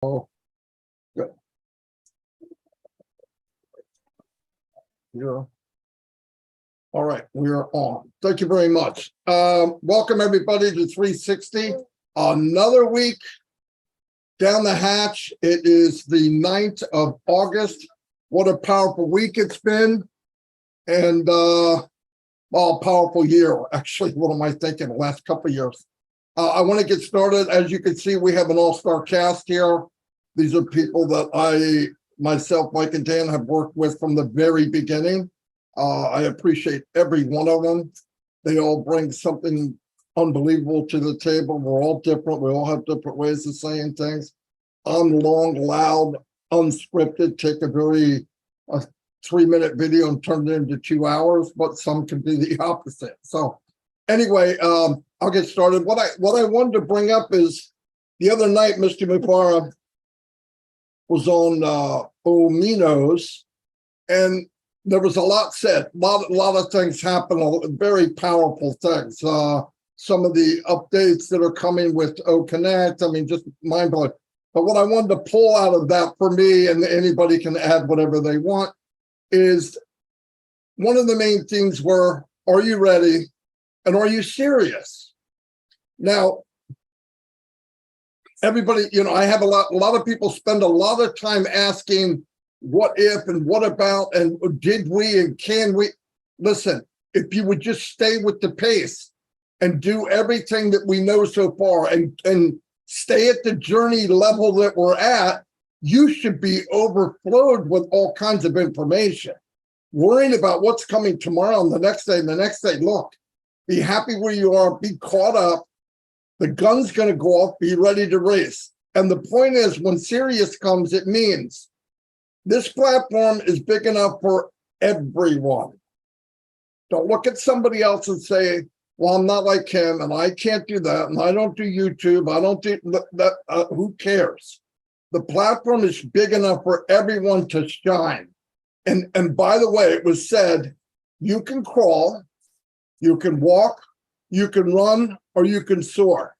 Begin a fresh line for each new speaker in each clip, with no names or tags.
Oh, good. Yeah. All right, we are on. Thank you very much. Welcome everybody to 360. Another week down the hatch. It is the 9th of August. What a powerful week it's been. And powerful year, actually. What am I thinking? The last couple of years. I want to get started. As you can see, we have an all-star cast here. These are people that myself, Mike, and Dan have worked with from the very beginning. I appreciate every one of them. They all bring something unbelievable to the table. We're all different. We all have different ways of saying things. I'm long, loud, unscripted, take a 3-minute video and turn it into 2 hours, but some can be the opposite. So anyway, I'll get started. What I wanted to bring up is the other night, Mr. Mufara was on Ominos, and there was a lot said. A lot of things happened, very powerful things. Some of the updates that are coming with OConnect, I mean, just mind-blowing. But what I wanted to pull out of that for me, and anybody can add whatever they want, is one of the main things were, are you ready? And are you serious? Now, everybody, I have a lot of people spend a lot of time asking what if and what about and did we and can we. Listen, if you would just stay with the pace and do everything that we know so far and stay at the journey level that we're at, you should be overflowed with all kinds of information. Worrying about what's coming tomorrow and the next day and the next day. Look, be happy where you are, be caught up. The gun's going to go off, be ready to race. And the point is, when Sirius comes, it means this platform is big enough for everyone. Don't look at somebody else and say, well, I'm not like him, and I can't do that, and I don't do YouTube, I don't do that. Who cares? The platform is big enough for everyone to shine. And by the way, it was said, you can crawl, you can walk, you can run, or you can soar.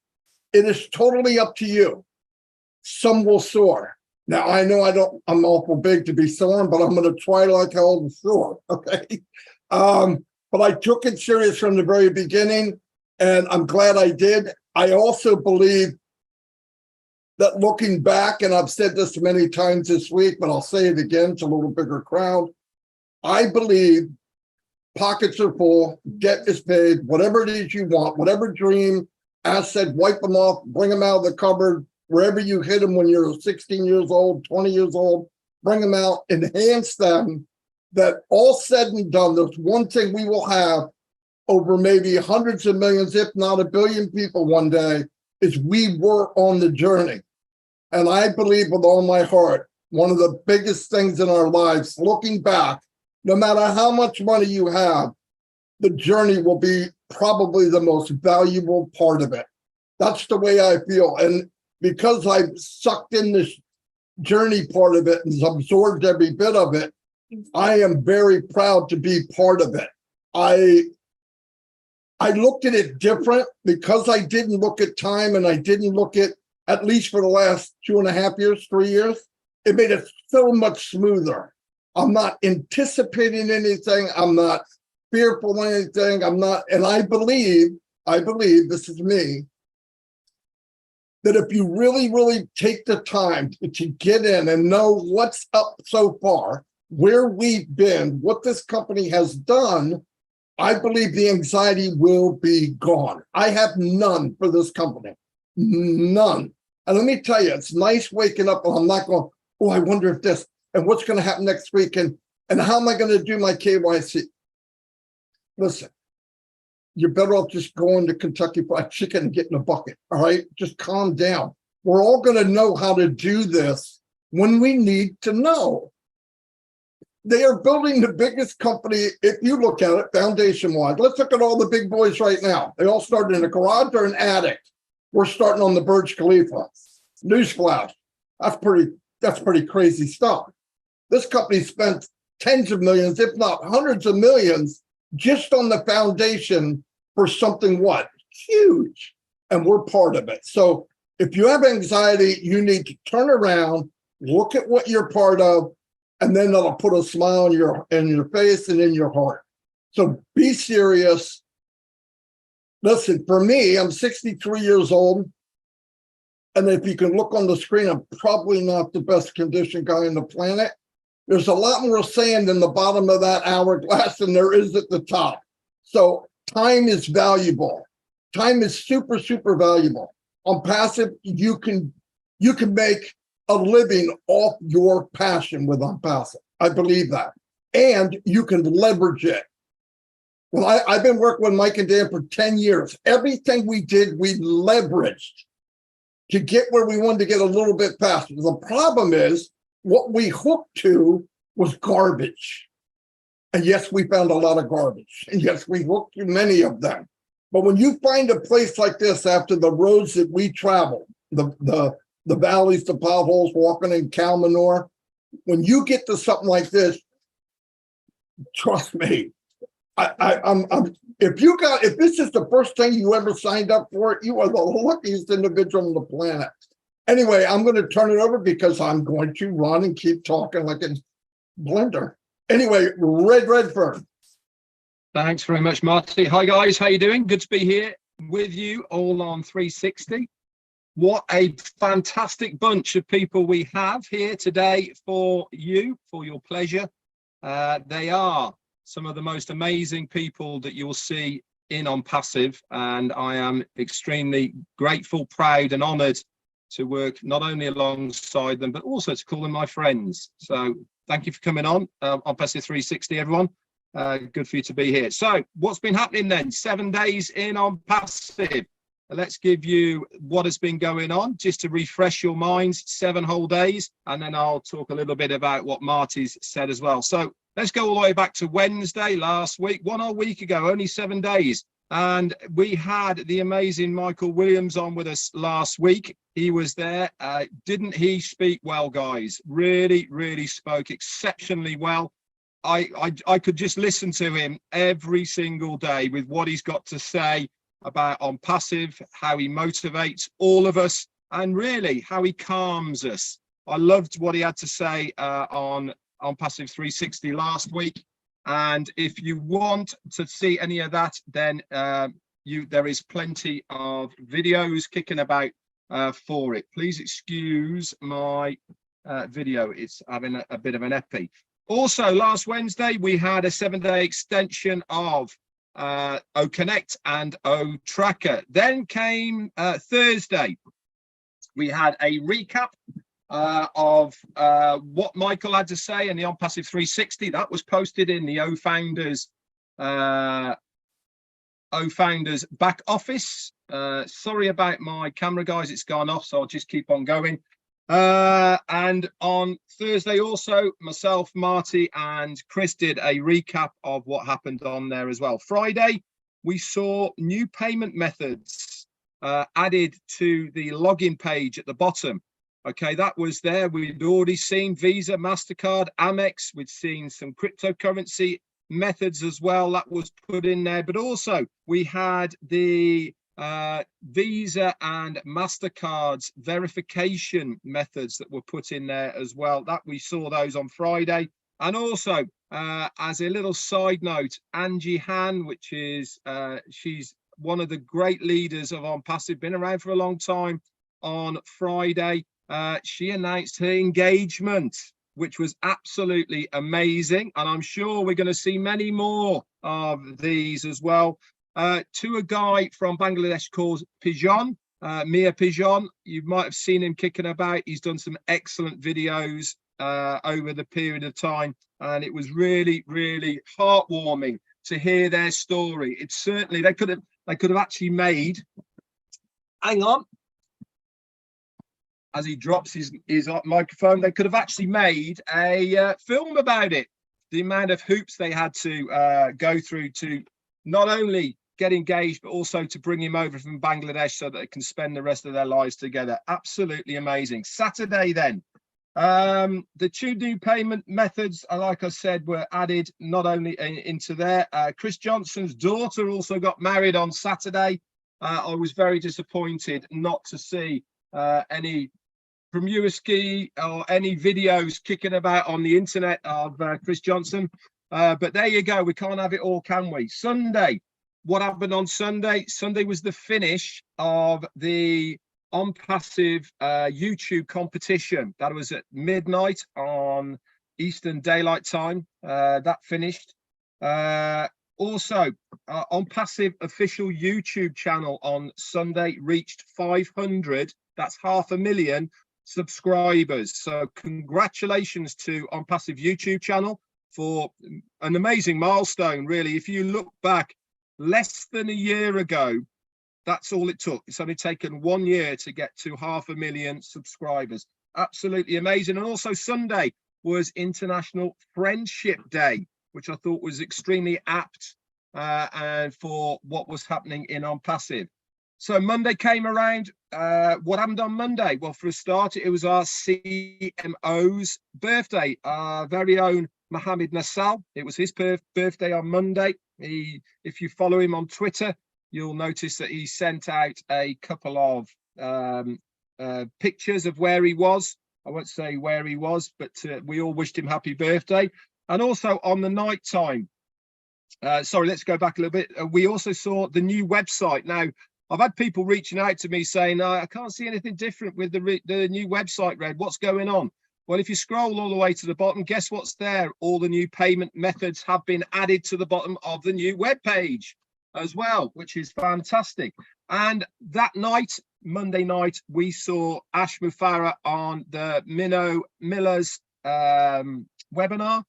It is totally up to you. Some will soar. Now, I know I'm awful big to be soaring, but I'm going to try like hell to soar, okay? But I took it serious from the very beginning, and I'm glad I did. I also believe that looking back, and I've said this many times this week, but I'll say it again to a little bigger crowd, I believe pockets are full, debt is paid, whatever it is you want, whatever dream, as said, wipe them off, bring them out of the cupboard, wherever you hid them when you're 16 years old, 20 years old, bring them out, enhance them, that all said and done, there's one thing we will have over maybe hundreds of millions, if not 1 billion people one day, is we were on the journey. And I believe with all my heart, one of the biggest things in our lives, looking back, no matter how much money you have, the journey will be probably the most valuable part of it. That's the way I feel. And because I've sucked in this journey part of it and absorbed every bit of it, I am very proud to be part of it. I looked at it different because I didn't look at time, and I didn't look at least for the last 2.5 years, 3 years. It made it so much smoother. I'm not anticipating anything. I'm not fearful of anything. I'm not, and I believe, this is me, that if you really, really take the time to get in and know what's up so far, where we've been, what this company has done, I believe the anxiety will be gone. I have none for this company, none. And let me tell you, it's nice waking up and I'm not going, oh, I wonder if this, and what's going to happen next week, and how am I going to do my KYC? Listen, you're better off just going to Kentucky Fried Chicken and getting a bucket, all right? Just calm down. We're all going to know how to do this when we need to know. They are building the biggest company, if you look at it, foundation-wide. Let's look at all the big boys right now. They all started in a garage or an attic. We're starting on the Burj Khalifa. Newsflash, that's pretty crazy stuff. This company spent tens of millions, if not hundreds of millions, just on the foundation for something what? Huge. And we're part of it. So If you have anxiety, you need to turn around, look at what you're part of, and then that'll put a smile on in your face and in your heart. So be serious. Listen, for me, I'm 63 years old. And if you can look on the screen, I'm probably not the best conditioned guy on the planet. There's a lot more sand in the bottom of that hourglass than there is at the top. So time is valuable. Time is super, super valuable. OnPassive, you can make a living off your passion with OnPassive. I believe that. And you can leverage it. Well, I've been working with Mike and Dan for 10 years. Everything we did, we leveraged to get where we wanted to get a little bit faster. The problem is what we hooked to was garbage. And yes, we found a lot of garbage. And yes, we hooked to many of them. But when you find a place like this after the roads that we travel, the valleys, the potholes, walking in cow manure, when you get to something like this, trust me, if this is the first thing you ever signed up for, you are the luckiest individual on the planet. Anyway, I'm going to turn it over because I'm going to run and keep talking like a blender. Anyway, Redfern.
Thanks very much, Marty. Hi guys, how you doing? Good to be here with you all on 360. What a fantastic bunch of people we have here today for you, for your pleasure. They are some of the most amazing people that you'll see in OnPassive, and I am extremely grateful, proud and honoured to work not only alongside them, but also to call them my friends. So thank you for coming on OnPassive 360, everyone. Good for you to be here. So what's been happening then? 7 days in OnPassive. Let's give you what has been going on, just to refresh your minds, 7 whole days, and then I'll talk a little bit about what Marty's said as well. So let's go all the way back to Wednesday last week, 1 whole week ago, only 7 days. And we had the amazing Michael Williams on with us last week. He was there. Didn't he speak well, guys? Really, really spoke exceptionally well. I could just listen to him every single day with what he's got to say about OnPassive, how he motivates all of us, and really how he calms us. I loved what he had to say on OnPassive 360 last week. And if you want to see any of that, then there is plenty of videos kicking about for it. Please excuse my video. It's having a bit of an epi. Also, last Wednesday, we had a 7-day extension of OConnect and OTracker. Then came Thursday. We had a recap of what Michael had to say in the OnPassive 360. That was posted in the OFounders back office. Sorry about my camera, guys. It's gone off, so I'll just keep on going. And on Thursday also, myself, Marty and Chris did a recap of what happened on there as well. Friday, we saw new payment methods added to the login page at the bottom. Okay, that was there. We'd already seen Visa, MasterCard, Amex. We'd seen some cryptocurrency methods as well. That was put in there. But also, we had the Visa and MasterCard's verification methods that were put in there as well. That we saw those on Friday. And also, as a little side note, Angie Han, which is, she's one of the great leaders of OnPassive, been around for a long time. On Friday, she announced her engagement, which was absolutely amazing. And I'm sure we're going to see many more of these as well. To a guy from Bangladesh called Pijon, Mia Pijon. You might have seen him kicking about. He's done some excellent videos over the period of time, and it was really, really heartwarming to hear their story. It's certainly they could have actually made. Hang on, as he drops his microphone, they could have actually made a film about it. The amount of hoops they had to go through to not only get engaged, but also to bring him over from Bangladesh so that they can spend the rest of their lives together. Absolutely amazing. Saturday then, the 2 new payment methods, like I said, were added not only into there. Chris Johnson's daughter also got married on Saturday. I was very disappointed not to see any promiscuity or any videos kicking about on the internet of Chris Johnson. But there you go. We can't have it all, can we? Sunday. What happened on Sunday? Sunday was the finish of the OnPassive YouTube competition. That was at midnight on Eastern Daylight Time. That finished. Also, OnPassive official YouTube channel on Sunday reached 500. That's 500,000 subscribers. So congratulations to OnPassive YouTube channel for an amazing milestone, really. If you look back less than a year ago, that's all it took. It's only taken 1 year to get to 500,000 subscribers. Absolutely amazing. And also Sunday was International Friendship Day, which I thought was extremely apt and for what was happening in OnPassive. So Monday came around. What happened on Monday? Well, for a start, it was our CMO's birthday, our very own Mohammed Nassal. It was his birthday on Monday. If you follow him on Twitter, you'll notice that he sent out a couple of pictures of where he was. I won't say where he was, but we all wished him happy birthday. And also on the night time, sorry, let's go back a little bit. We also saw the new website. Now, I've had people reaching out to me saying, I can't see anything different with the new website, Red. What's going on? Well, if you scroll all the way to the bottom, guess what's there? All the new payment methods have been added to the bottom of the new web page as well, which is fantastic. And that night, Monday night, we saw Ash Mufareh on the Miller's webinar.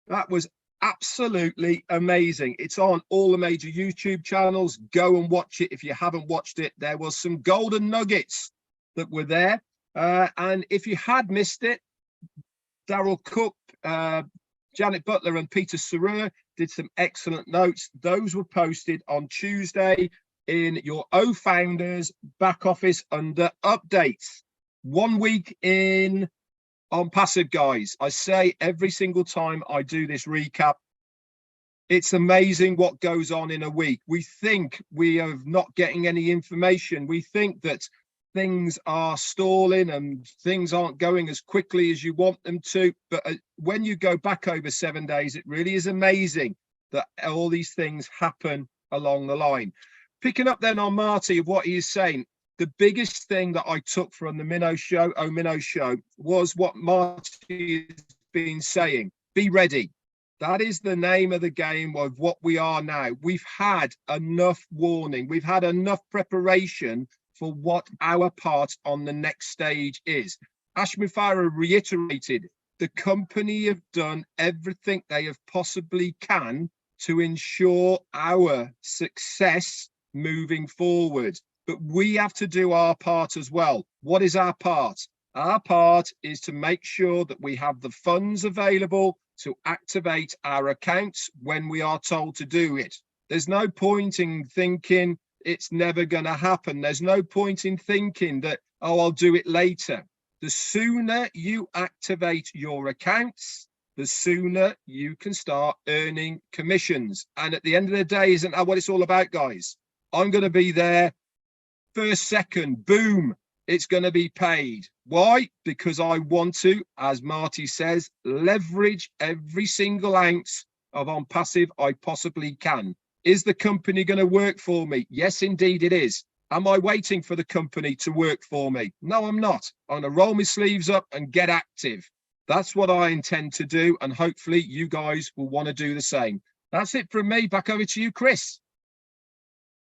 That was absolutely amazing. It's on all the major YouTube channels. Go and watch it if you haven't watched it. There was some golden nuggets that were there. And if you had missed it, Daryl Cook, Janet Butler and Peter Sarur did some excellent notes. Those were posted on Tuesday in your OFounders back office under updates. 1 week in OnPassive, guys. I say every single time I do this recap, it's amazing what goes on in a week. We think we are not getting any information. We think that things are stalling and things aren't going as quickly as you want them to. But when you go back over 7 days, it really is amazing that all these things happen along the line. Picking up then on Marty of what he is saying, the biggest thing that I took from the Minnow Show, was what Marty has been saying. Be ready. That is the name of the game of what we are now. We've had enough warning. We've had enough preparation for what our part on the next stage is. Ash Mufareh reiterated, the company have done everything they have possibly can to ensure our success moving forward. But we have to do our part as well. What is our part? Our part is to make sure that we have the funds available to activate our accounts when we are told to do it. There's no point in thinking it's never going to happen. There's no point in thinking that, oh, I'll do it later. The sooner you activate your accounts, the sooner you can start earning commissions. And at the end of the day, isn't that what it's all about, guys? I'm going to be there. First second, boom, it's going to be paid. Why? Because I want to, as Marty says, leverage every single ounce of OnPassive I possibly can. Is the company going to work for me? Yes, indeed it is. Am I waiting for the company to work for me? No, I'm not. I'm going to roll my sleeves up and get active. That's what I intend to do, and hopefully you guys will want to do the same. That's it from me. Back over to you, Chris.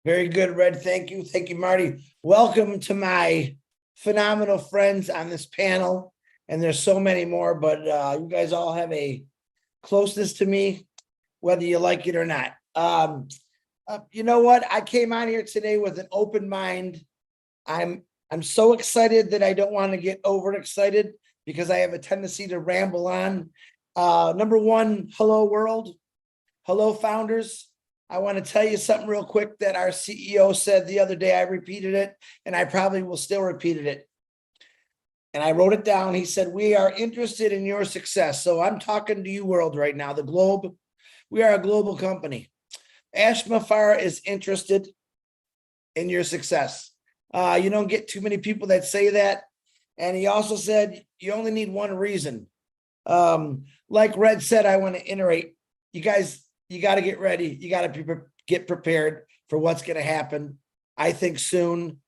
Very good, Red. Thank you. Thank you, Marty. Welcome to my phenomenal friends on this panel. And there's so many more, but you guys all have a closeness to me, whether you like it or not. You know what? I came on here today with an open mind. I'm so excited that I don't want to get overexcited because I have a tendency to ramble on. Number one, hello world. Hello founders. I want to tell you something real quick that our CEO said the other day. I repeated it, and I probably will still repeat it. And I wrote it down. He said, we are interested in your success. So I'm talking to you world right now, the globe. We are a global company. Ash Mufareh is interested in your success. You don't get too many people that say that. And he also said, you only need one reason. Like Red said, I want to iterate. You guys, you got to get ready. You got to get prepared for what's going to happen. I think soon.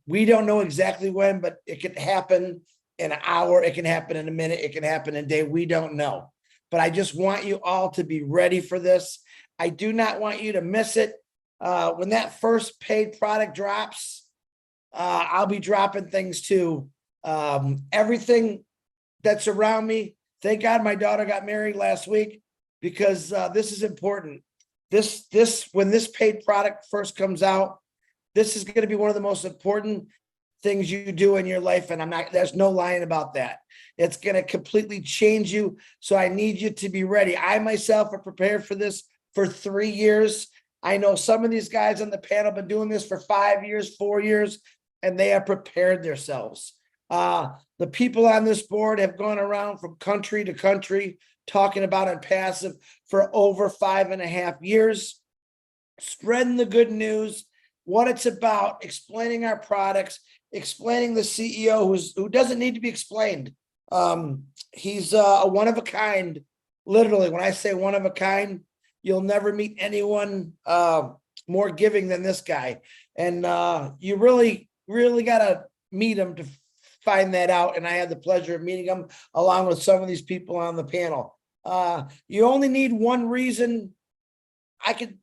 We don't know exactly when, but it could happen in an hour. It can happen in a minute. It can happen in a day. We don't know. But I just want you all to be ready for this. I do not want you to miss it. When that first paid product drops, I'll be dropping things too. Everything that's around me. Thank God my daughter got married last week, because this is important. When this paid product first comes out, this is going to be one of the most important things you do in your life. And there's no lying about that. It's going to completely change you. So I need you to be ready. I myself are prepared for this for 3 years. I know some of these guys on the panel have been doing this for 5 years, 4 years, and they have prepared themselves. The people on this board have gone around from country to country talking about OnPassive for over 5.5 years, spreading the good news, what it's about, explaining our products, explaining the CEO who doesn't need to be explained. He's a one of a kind. Literally, when I say one of a kind, you'll never meet anyone more giving than this guy. And you really, really got to meet him to find that out. And I had the pleasure of meeting him along with some of these people on the panel. You only need one reason. I could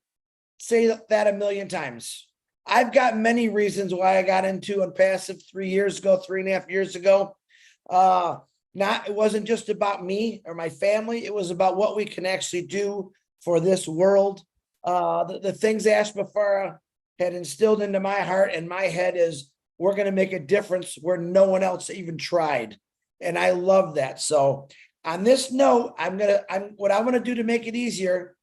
say that a million times. I've got many reasons why I got into OnPassive 3 years ago, 3.5 years ago. It wasn't just about me or my family. It was about what we can actually do for this world. The things Ash Bafara had instilled into my heart and my head is we're going to make a difference where no one else even tried. And I love that. So on this note, what I'm going to do to make it easier,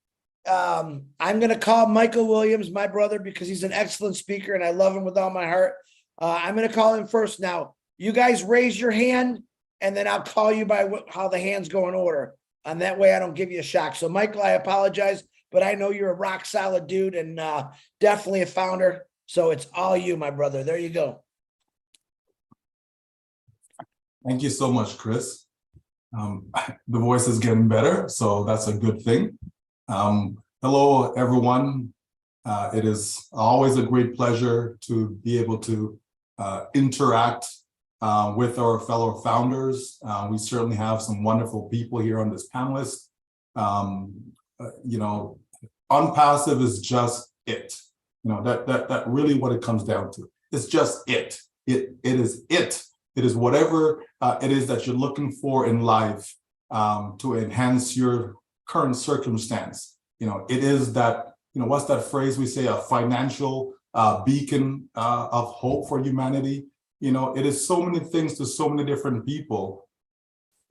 I'm going to call Michael Williams, my brother, because he's an excellent speaker and I love him with all my heart. I'm going to call him first. Now, you guys raise your hand and then I'll call you by how the hands go in order. And that way I don't give you a shock. So Michael, I apologize, but I know you're a rock solid dude and definitely a founder. So it's all you, my brother. There you go.
Thank you so much, Chris. The voice is getting better, so that's a good thing. Hello, everyone. It is always a great pleasure to be able to interact with our fellow founders. We certainly have some wonderful people here on this panelist. OnPassive is just it. That really what it comes down to. It's just it. It is it. It is whatever it is that you're looking for in life to enhance your current circumstance. It is that, what's that phrase we say, a financial beacon of hope for humanity. It is so many things to so many different people.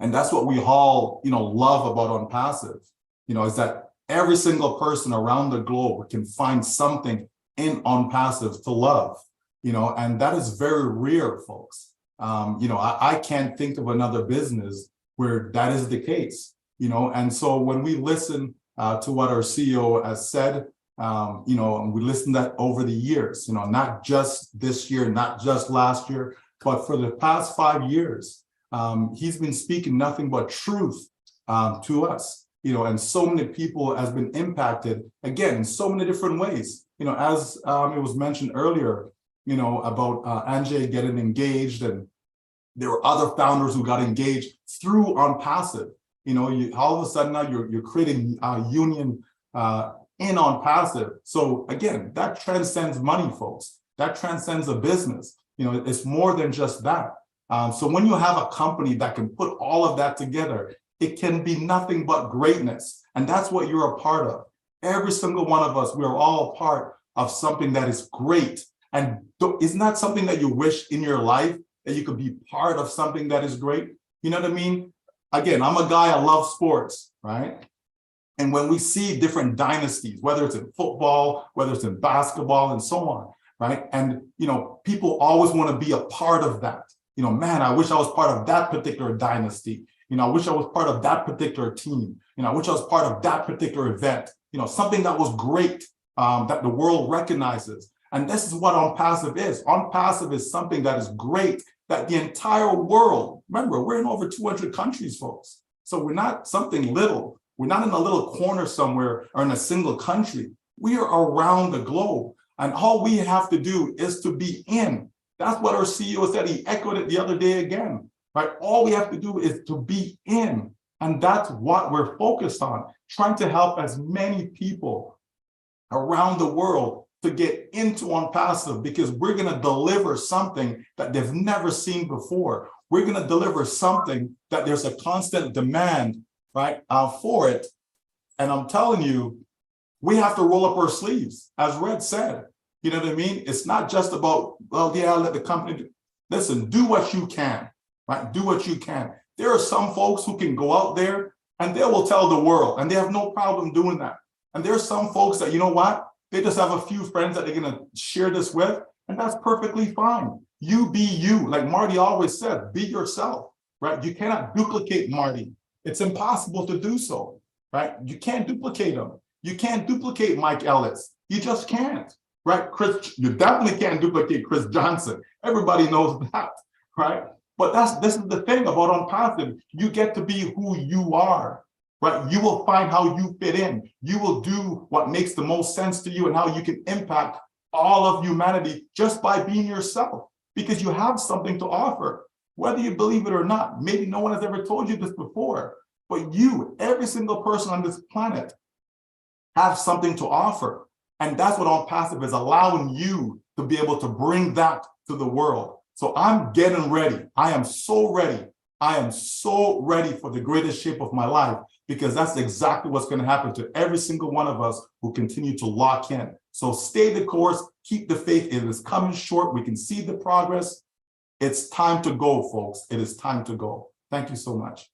And that's what we all, love about OnPassive, is that every single person around the globe can find something in OnPassive to love, and that is very rare, folks. I can't think of another business where that is the case, and so when we listen to what our CEO has said, and we listened to that over the years, not just this year, not just last year, but for the past 5 years, he's been speaking nothing but truth to us, and so many people has been impacted, again, in so many different ways, as it was mentioned earlier, about Anjay getting engaged, and there were other founders who got engaged through OnPassive. All of a sudden now you're creating a union in OnPassive. So again, that transcends money, folks. That transcends a business. It's more than just that. So when you have a company that can put all of that together, it can be nothing but greatness. And that's what you're a part of. Every single one of us, we're all a part of something that is great. And isn't that something that you wish in your life, that you could be part of something that is great? You know what I mean? Again, I'm a guy, I love sports, right? And when we see different dynasties, whether it's in football, whether it's in basketball and so on, right? And, people always want to be a part of that. Man, I wish I was part of that particular dynasty. I wish I was part of that particular team. I wish I was part of that particular event. Something that was great, that the world recognizes. And this is what OnPassive is. OnPassive is something that is great, that the entire world, remember, we're in over 200 countries, folks. So we're not something little. We're not in a little corner somewhere or in a single country. We are around the globe. And all we have to do is to be in. That's what our CEO said. He echoed it the other day again, right? All we have to do is to be in. And that's what we're focused on, trying to help as many people around the world to get into OnPassive, because we're going to deliver something that they've never seen before. We're going to deliver something that there's a constant demand, right, for it. And I'm telling you, we have to roll up our sleeves, as Red said. You know what I mean? It's not just about, well, yeah, let the company do. Listen, do what you can, right? Do what you can. There are some folks who can go out there and they will tell the world, and they have no problem doing that. And there are some folks that, you know what? They just have a few friends that they're going to share this with, and that's perfectly fine. You be you. Like Marty always said, be yourself, right? You cannot duplicate Marty. It's impossible to do so, right? You can't duplicate him. You can't duplicate Mike Ellis. You just can't, right? Chris, you definitely can't duplicate Chris Johnson. Everybody knows that, right? But this is the thing about OnPassive. You get to be who you are, right? You will find how you fit in. You will do what makes the most sense to you and how you can impact all of humanity just by being yourself, because you have something to offer, whether you believe it or not. Maybe no one has ever told you this before, but you, every single person on this planet, have something to offer. And that's what OnPassive is, allowing you to be able to bring that to the world. So I'm getting ready. I am so ready. I am so ready for the greatest shape of my life, because that's exactly what's going to happen to every single one of us who continue to lock in. So stay the course, keep the faith. It is coming short. We can see the progress. It's time to go, folks. It is time to go. Thank you so much.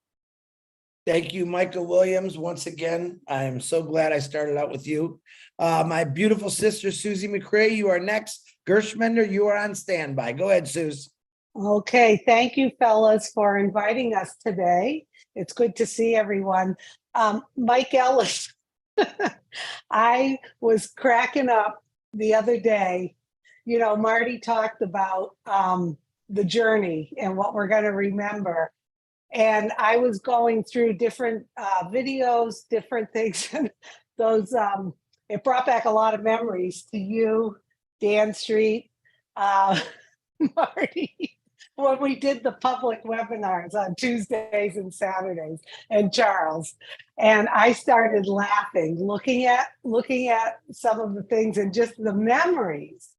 Thank you, Michael Williams. Once again, I am so glad I started out with you. My beautiful sister, Susie McCray, you are next. Gershmender, you are on standby. Go ahead, Suze.
Okay, thank you, fellas, for inviting us today. It's good to see everyone. Mike Ellis, I was cracking up the other day. You know, Marty talked about the journey and what we're going to remember. And I was going through different videos, different things, and those, it brought back a lot of memories to you, Dan Street, Marty, when we did the public webinars on Tuesdays and Saturdays, and Charles. And I started laughing, looking at some of the things and just the memories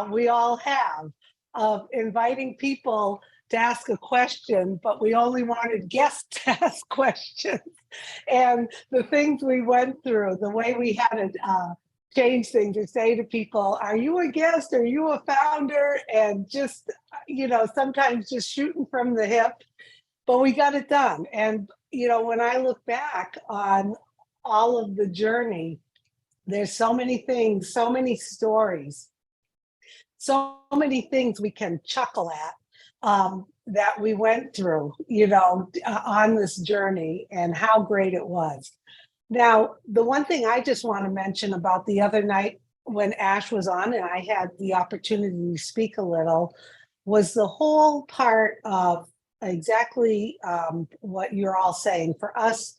we all have of inviting people to ask a question, but we only wanted guests to ask questions. And the things we went through, the way we had to change things or say to people, are you a guest? Are you a founder? And just, you know, sometimes just shooting from the hip, but we got it done. And, you know, when I look back on all of the journey, there's so many things, so many stories, so many things we can chuckle at. That we went through, you know, on this journey, and how great it was. Now, the one thing I just want to mention about the other night when Ash was on and I had the opportunity to speak a little, was the whole part of exactly what you're all saying. For us,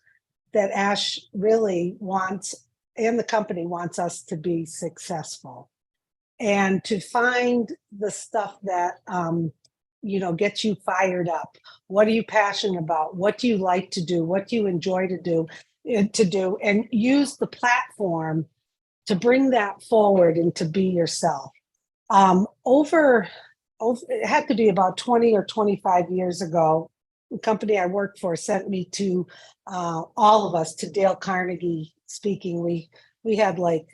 that Ash really wants, and the company wants us to be successful, and to find the stuff that you know, gets you fired up. What are you passionate about? What do you like to do? What do you enjoy to do? And use the platform to bring that forward and to be yourself. It had to be about 20 or 25 years ago, the company I worked for sent me to all of us to Dale Carnegie speaking. We had like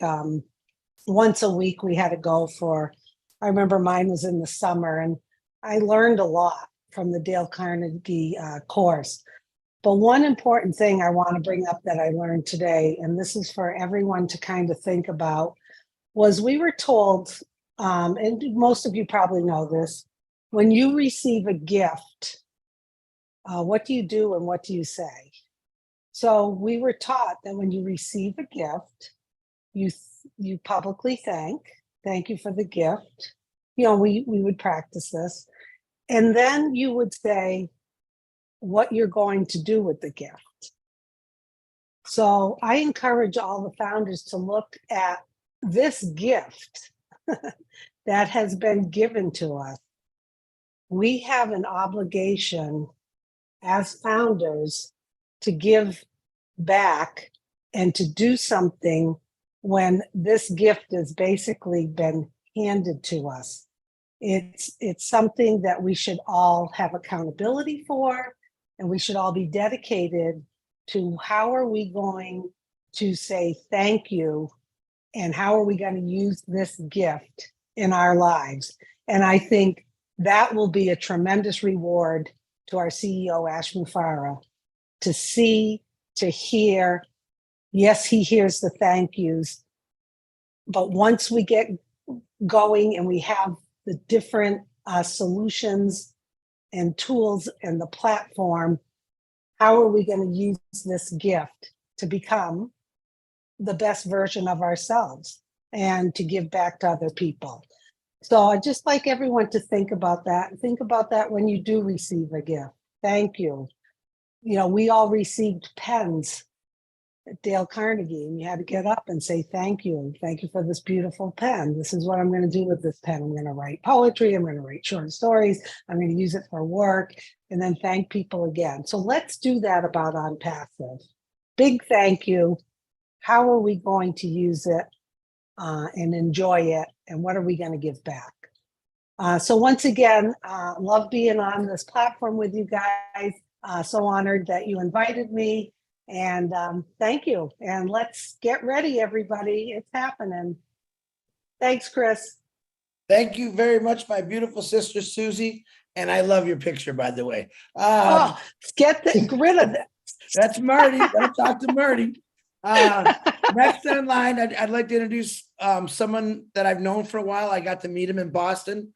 once a week we had to go for, I remember mine was in the summer, and I learned a lot from the Dale Carnegie course. But one important thing I want to bring up that I learned today, and this is for everyone to kind of think about, was we were told, and most of you probably know this, when you receive a gift, what do you do and what do you say? So we were taught that when you receive a gift, you you publicly thank you for the gift. You know, we would practice this. And then you would say what you're going to do with the gift. So I encourage all the founders to look at this gift that has been given to us. We have an obligation as founders to give back and to do something when this gift has basically been handed to us. It's something that we should all have accountability for, and we should all be dedicated to how are we going to say thank you, and how are we going to use this gift in our lives. And I think that will be a tremendous reward to our CEO, Ash Mufarah, to see, to hear. Yes, he hears the thank yous, but once we get going and we have the different solutions and tools and the platform, how are we going to use this gift to become the best version of ourselves and to give back to other people? So I'd just like everyone to think about that. Think about that when you do receive a gift. Thank you. You know, we all received pens at Dale Carnegie, and you had to get up and say thank you. Thank you for this beautiful pen. This is what I'm going to do with this pen. I'm going to write poetry. I'm going to write short stories. I'm going to use it for work, and then thank people again. So let's do that about OnPassive. Big thank you. How are we going to use it and enjoy it? And what are we going to give back? So once again, love being on this platform with you guys. So honored that you invited me. And thank you. And let's get ready, everybody. It's happening. Thanks, Chris.
Thank you very much, my beautiful sister, Susie. And I love your picture, by the way.
Get rid of it.
That's Marty. Gotta talk to Marty. Next in line, I'd like to introduce someone that I've known for a while. I got to meet him in Boston.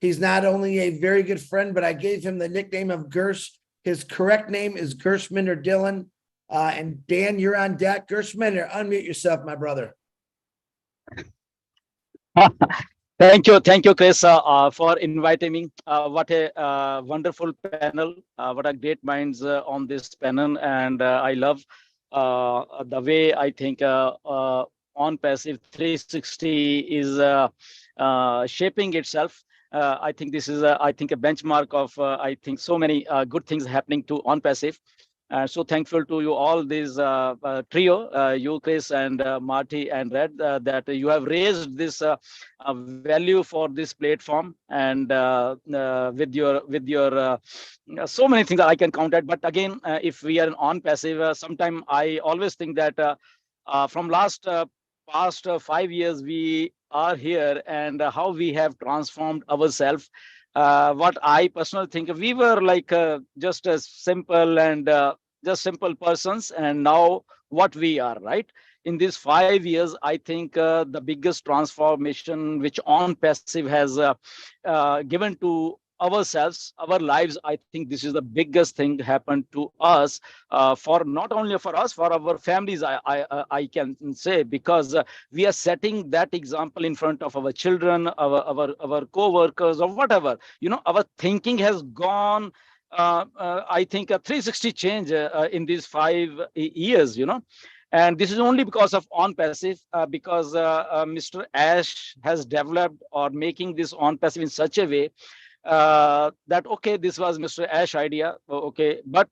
He's not only a very good friend, but I gave him the nickname of Gersh. His correct name is Gershminder Dillon. And Dan, you're on deck. Gershminder, unmute yourself, my brother.
Thank you, Chris, for inviting me. What a wonderful panel. What a great minds on this panel. And I love the way I think OnPassive 360 is shaping itself. I think this is, a benchmark of, I think, so many good things happening to OnPassive. So thankful to you all, this trio, you, Chris, and Marty and Red, that you have raised this value for this platform, and with your so many things that I can count at. But again, if we are on passive, sometime I always think that from past 5 years we are here, and how we have transformed ourselves. What I personally think, we were like just as simple and just simple persons, and now what we are, right? In these 5 years, I think the biggest transformation which OnPassive has given to ourselves, our lives, I think this is the biggest thing happened to us, for not only for us, for our families, I can say, because we are setting that example in front of our children, our co-workers, or whatever. You know, our thinking has gone, I think, a 360 change in these 5 years, you know. And this is only because of OnPassive, because Mr. Ash has developed or making this OnPassive in such a way that, okay, this was Mr. Ash idea, okay, but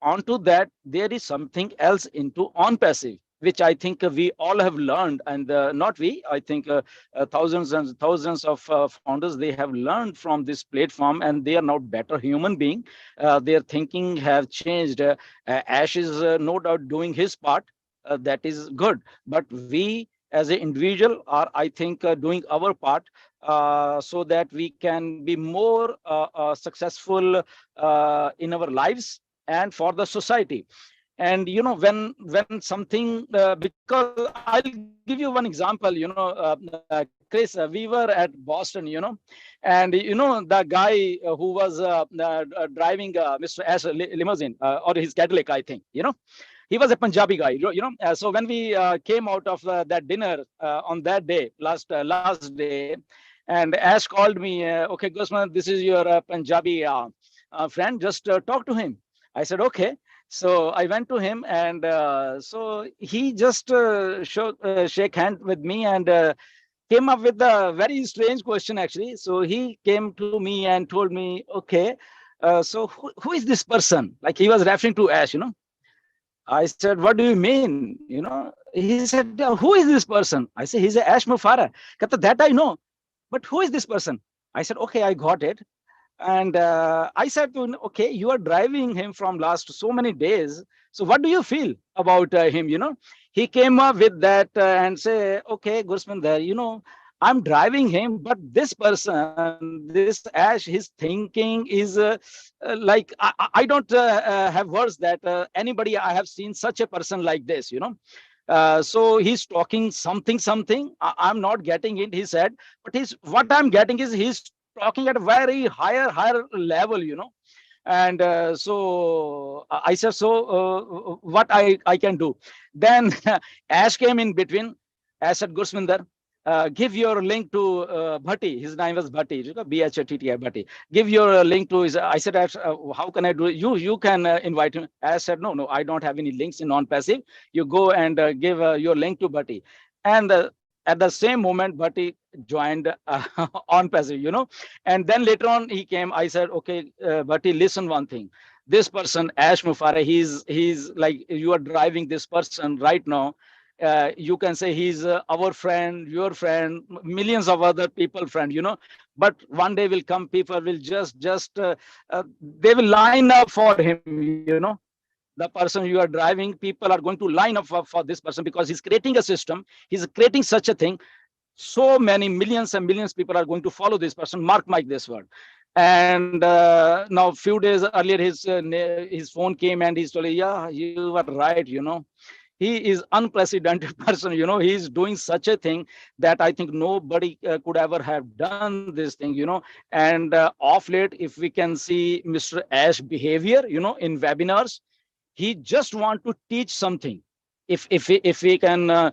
onto that there is something else into OnPassive, which I think we all have learned, and not we, I think thousands and thousands of founders, they have learned from this platform, and they are now better human being. Their thinking have changed. Ash is no doubt doing his part, that is good, but we as an individual are, I think, doing our part, so that we can be more successful in our lives and for the society. And you know, when something, because I'll give you one example, you know, Chris, we were at Boston, you know, and you know, the guy who was driving Mr. Ash limousine, or his Cadillac, I think, you know, he was a Punjabi guy, so when we came out of that dinner on that day, last day, and Ash called me, okay, Gusman, this is your Punjabi friend, just talk to him. I said, okay. So I went to him, and so he just shake hand with me, and came up with a very strange question, actually. So he came to me and told me, okay, so who is this person? Like, he was referring to Ash, I said, what do you mean? He said, who is this person? I said, he's a Ash Mufara. Kata, that I know. But who is this person? I said, okay, I got it. And I said to him, okay, you are driving him from last so many days. So what do you feel about him? He came up with that and say, okay, Gursman, I'm driving him, but this person, this Ash, his thinking is like, I don't have words that anybody I have seen such a person like this, so he's talking something. I'm not getting it, he said, but what I'm getting is he's talking at a very higher level, and so I said, so what I can do. Then Ash came in between. Ash said, Gursminder, give your link to Bhatti. His name was Bhatti, BHATTI Bhatti. Give your link to his. I said, Ash, how can I do it? You can invite him. Ash said, no, I don't have any links in OnPassive. You go and give your link to Bhatti. And at the same moment, Bhatti joined OnPassive, and then later on he came. I said, okay, Bhatti, listen one thing. This person, Ash Mufara, he's like, you are driving this person right now. You can say he's our friend, your friend, millions of other people friend, but one day will come, people will just they will line up for him, the person you are driving, people are going to line up for this person, because he's creating a system, he's creating such a thing. So many millions and millions people are going to follow this person, mark this word. And now a few days earlier, his phone came and he's told, yeah, you were right, he is unprecedented person, he's doing such a thing that I think nobody could ever have done this thing, and off late, if we can see Mr. Ash behavior, in webinars, he just want to teach something. If we can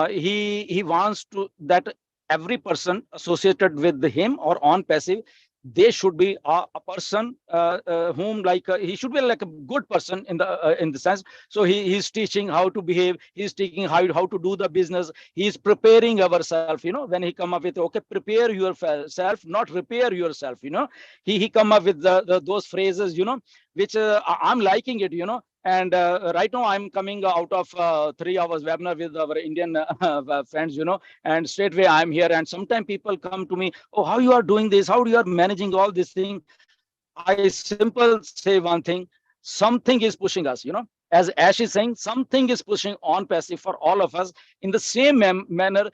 he wants to that every person associated with him or OnPassive, they should be a person whom he should be like a good person in the sense. So he's teaching how to behave, he's teaching how to do the business, he's preparing ourselves, when he come up with, okay, prepare yourself, not repair yourself, he come up with those phrases, which I'm liking it, and right now I'm coming out of 3 hours webinar with our Indian friends, and straight away I'm here, and sometimes people come to me, oh, how you are doing this, how you are managing all this thing. I simple say one thing, something is pushing us, as Ash is saying, something is pushing OnPassive for all of us in the same manner.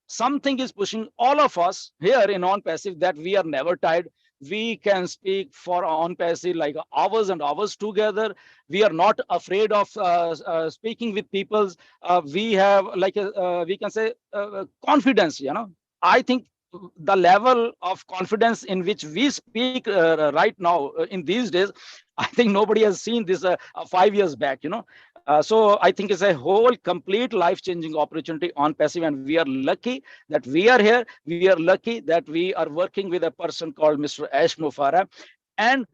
Something is pushing all of us here in OnPassive, that we are never tired. We can speak for OnPassive like hours and hours together. We are not afraid of speaking with people. We have we can say confidence, I think the level of confidence in which we speak right now in these days, I think nobody has seen this 5 years back, so I think it's a whole complete life-changing opportunity OnPassive, and we are lucky that we are here. We are lucky that we are working with a person called Mr. Ash Mufara, and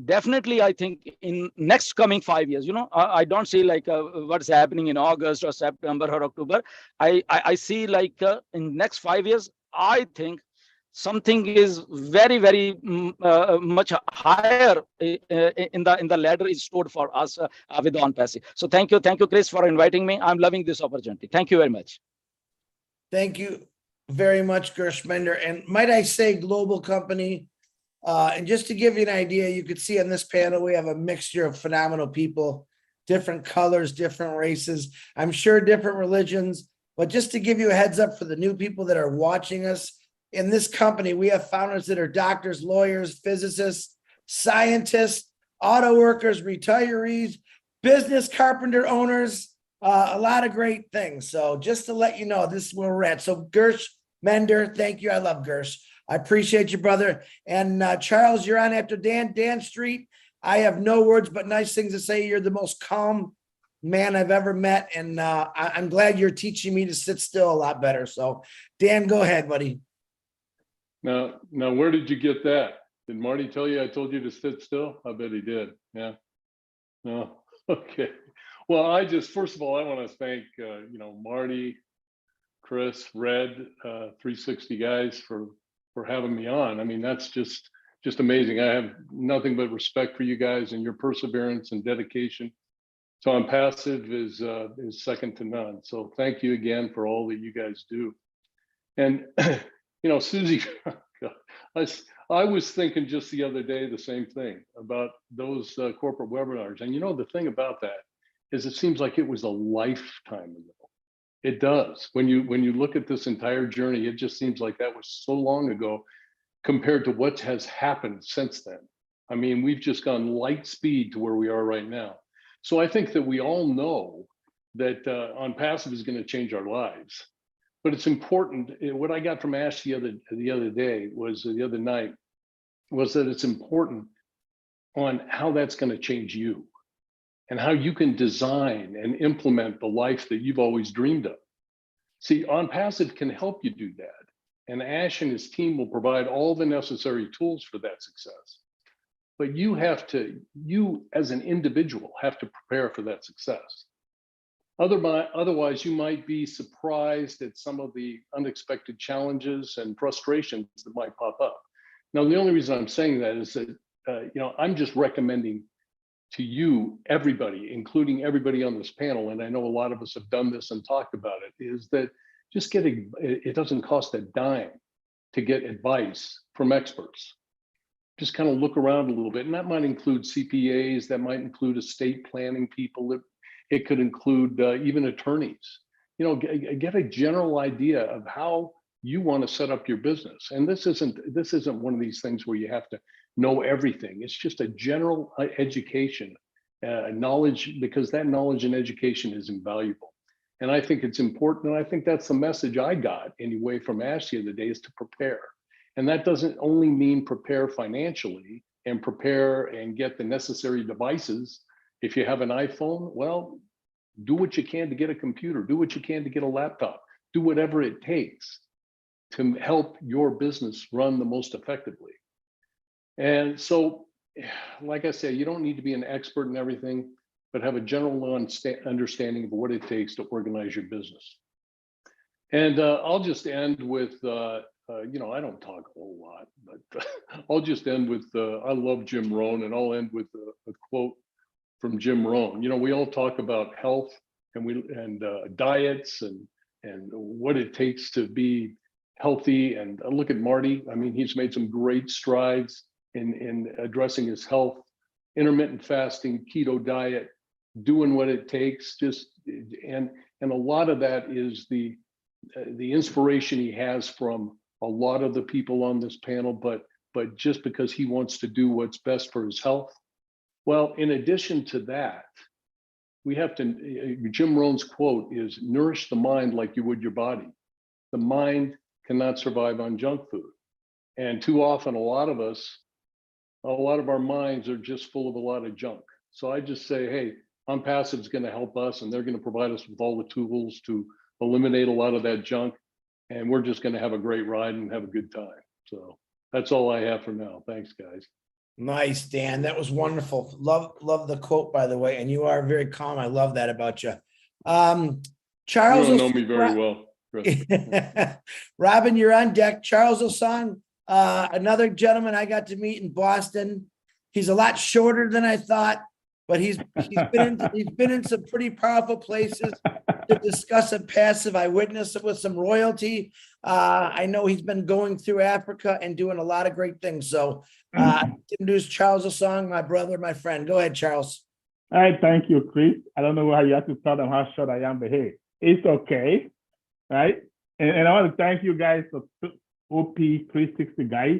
definitely I think in next coming 5 years, I don't see like what's happening in August or September or October. I see like in next 5 years, I think something is very much higher in the ladder is stored for us with OnPassive. So thank you, Chris, for inviting me. I'm loving this opportunity. Thank you very much.
Thank you very much, Gershmender. And might I say, global company. And just to give you an idea, you could see on this panel, we have a mixture of phenomenal people, different colors, different races, I'm sure different religions. But just to give you a heads up for the new people that are watching us, in this company, we have founders that are doctors, lawyers, physicists, scientists, auto workers, retirees, business carpenter owners, a lot of great things. So just to let you know, this is where we're at. So Gersh Mender, thank you. I love Gersh. I appreciate you, brother. And Charles, you're on after Dan Street. I have no words but nice things to say. You're the most calm, man I've ever met. And I'm glad you're teaching me to sit still a lot better. So Dan, go ahead, buddy.
Now, where did you get that? Did Marty tell you I told you to sit still? I bet he did. Yeah. No. Okay. Well, first of all, I want to thank, Marty, Chris, Red, 360 guys for having me on. I mean, that's just amazing. I have nothing but respect for you guys and your perseverance and dedication. So OnPassive is second to none. So thank you again for all that you guys do. And, Susie, I was thinking just the other day the same thing about those corporate webinars. And the thing about that is it seems like it was a lifetime ago. It does. When you look at this entire journey, it just seems like that was so long ago compared to what has happened since then. I mean, we've just gone light speed to where we are right now. So I think that we all know that OnPassive is going to change our lives. But it's important. What I got from Ash the other night was that it's important on how that's going to change you and how you can design and implement the life that you've always dreamed of. See, OnPassive can help you do that. And Ash and his team will provide all the necessary tools for that success. But you as an individual have to prepare for that success. Otherwise, you might be surprised at some of the unexpected challenges and frustrations that might pop up. Now, the only reason I'm saying that is that, I'm just recommending to you, everybody, including everybody on this panel, and I know a lot of us have done this and talked about it, is that just it doesn't cost a dime to get advice from experts. Just kind of look around a little bit, and that might include CPAs, that might include estate planning people, it could include even attorneys. Get a general idea of how you want to set up your business. And this isn't one of these things where you have to know everything. It's just a general education, knowledge, because that knowledge and education is invaluable. And I think it's important. And I think that's the message I got anyway from Ash the other day, is to prepare. And that doesn't only mean prepare financially and prepare and get the necessary devices. If you have an iPhone, well, do what you can to get a computer, do what you can to get a laptop, do whatever it takes to help your business run the most effectively. And so, like I said, you don't need to be an expert in everything, but have a general understanding of what it takes to organize your business. And I'll just end with, I don't talk a whole lot, but I'll just end with, I love Jim Rohn, and I'll end with a quote from Jim Rohn. We all talk about health and diets and what it takes to be healthy. And look at Marty. I mean, he's made some great strides in addressing his health, intermittent fasting, keto diet, doing what it takes. And a lot of that is the inspiration he has from a lot of the people on this panel, but just because he wants to do what's best for his health. Well, in addition to that, we have to, Jim Rohn's quote is, nourish the mind like you would your body. The mind cannot survive on junk food. And too often, a lot of our minds are just full of a lot of junk. So I just say, hey, OnPassive is going to help us, and they're going to provide us with all the tools to eliminate a lot of that junk. And we're just going to have a great ride and have a good time. So that's all I have for now. Thanks, guys.
Nice, Dan. That was wonderful. Love the quote, by the way. And you are very calm. I love that about you. Charles,
you don't know me very well, Chris.
Robin, you're on deck. Charles Osang, another gentleman I got to meet in Boston. He's a lot shorter than I thought, but he's been in some pretty powerful places to discuss OnPassive. I witnessed it with some royalty. I know he's been going through Africa and doing a lot of great things. So introduce Charles Osang, my brother, my friend. Go ahead, Charles.
All right, thank you, Chris. I don't know how you have to tell them how short I am, but hey, it's okay, right? And I want to thank you guys, for OP 360 guys,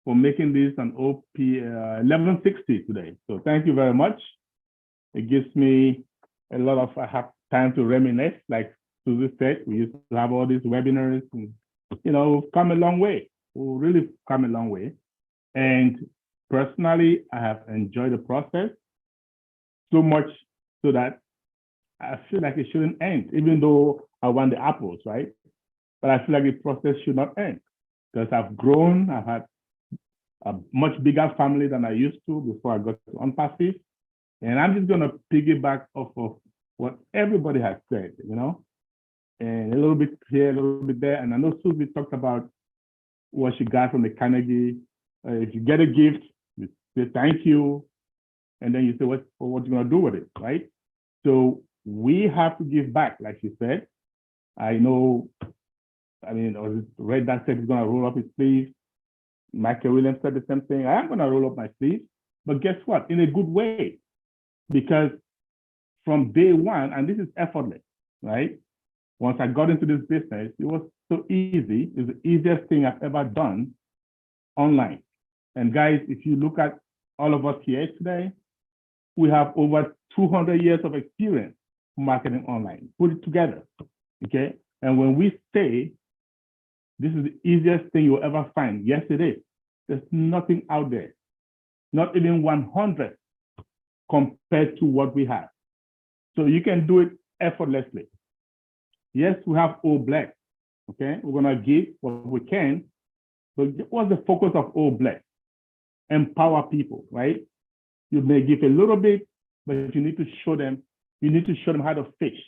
for making this an OP 1160 today. So thank you very much. It gives me a lot of, I have time to reminisce, like Susie said. We used to have all these webinars, and we've come a long way. We've really come a long way. And personally, I have enjoyed the process so much so that I feel like it shouldn't end, even though I want the apples, right? But I feel like the process should not end because I've grown. I've had a much bigger family than I used to before I got to OnPassive. And I'm just going to piggyback off of what everybody has said, you know, and a little bit here, a little bit there. And I know Susie talked about what she got from the Carnegie. If you get a gift, you say thank you, and then you say what you're going to do with it, right? So we have to give back, like she said. I know, I mean, or Red that said he's going to roll up his sleeves. Michael Williams said the same thing. I am going to roll up my sleeves, but guess what? In a good way, because from day one, and this is effortless, right? Once I got into this business, it was so easy. It's the easiest thing I've ever done online. And guys, if you look at all of us here today, we have over 200 years of experience marketing online. Put it together, okay? And when we say this is the easiest thing you'll ever find, yes, it is. There's nothing out there, not even 100 compared to what we have. So you can do it effortlessly. Yes, we have all black, okay? We're gonna give what we can, but what's the focus of all black? Empower people, right? You may give a little bit, but you need to show them how to fish.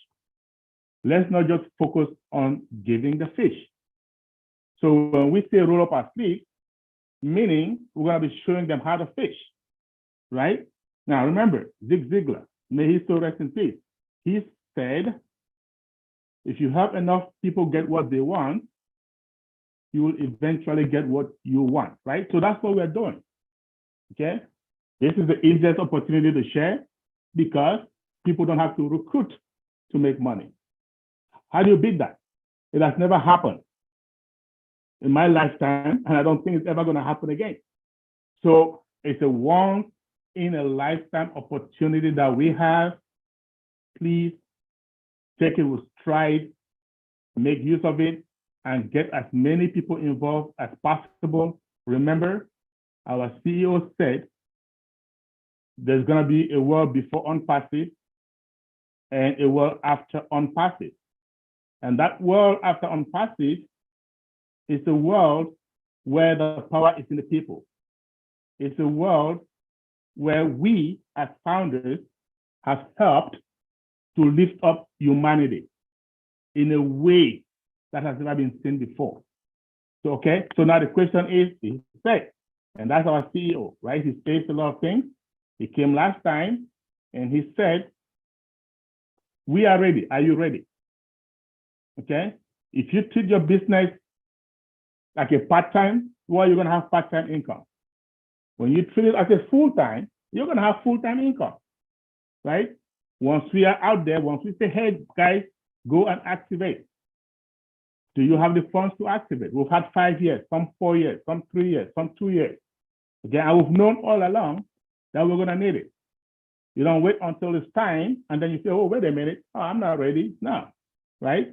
Let's not just focus on giving the fish. So when we say roll up our sleeves, meaning we're gonna be showing them how to fish, right? Now remember, Zig Ziglar, may he still rest in peace. He said, if you help enough people get what they want, you will eventually get what you want, right? So that's what we're doing, okay? This is the easiest opportunity to share because people don't have to recruit to make money. How do you beat that? It has never happened in my lifetime, and I don't think it's ever gonna happen again. So it's a once in a lifetime opportunity that we have. Please take it with stride, make use of it, and get as many people involved as possible. Remember, our CEO said there's going to be a world before OnPassive and a world after OnPassive. And that world after OnPassive is a world where the power is in the people. It's a world where we as founders have helped to lift up humanity in a way that has never been seen before. So, okay, so now the question is, he said, and that's our CEO, right? He says a lot of things. He came last time and he said, we are ready. Are you ready? Okay, if you treat your business like a part-time, well, you're gonna have part-time income. When you treat it as a full-time, you're gonna have full-time income, right? Once we are out there, once we say, hey, guys, go and activate. Do you have the funds to activate? We've had 5 years, some 4 years, some 3 years, some 2 years. Okay, and we've known all along that we're gonna need it. You don't wait until it's time, and then you say, oh, wait a minute, oh, I'm not ready now, right?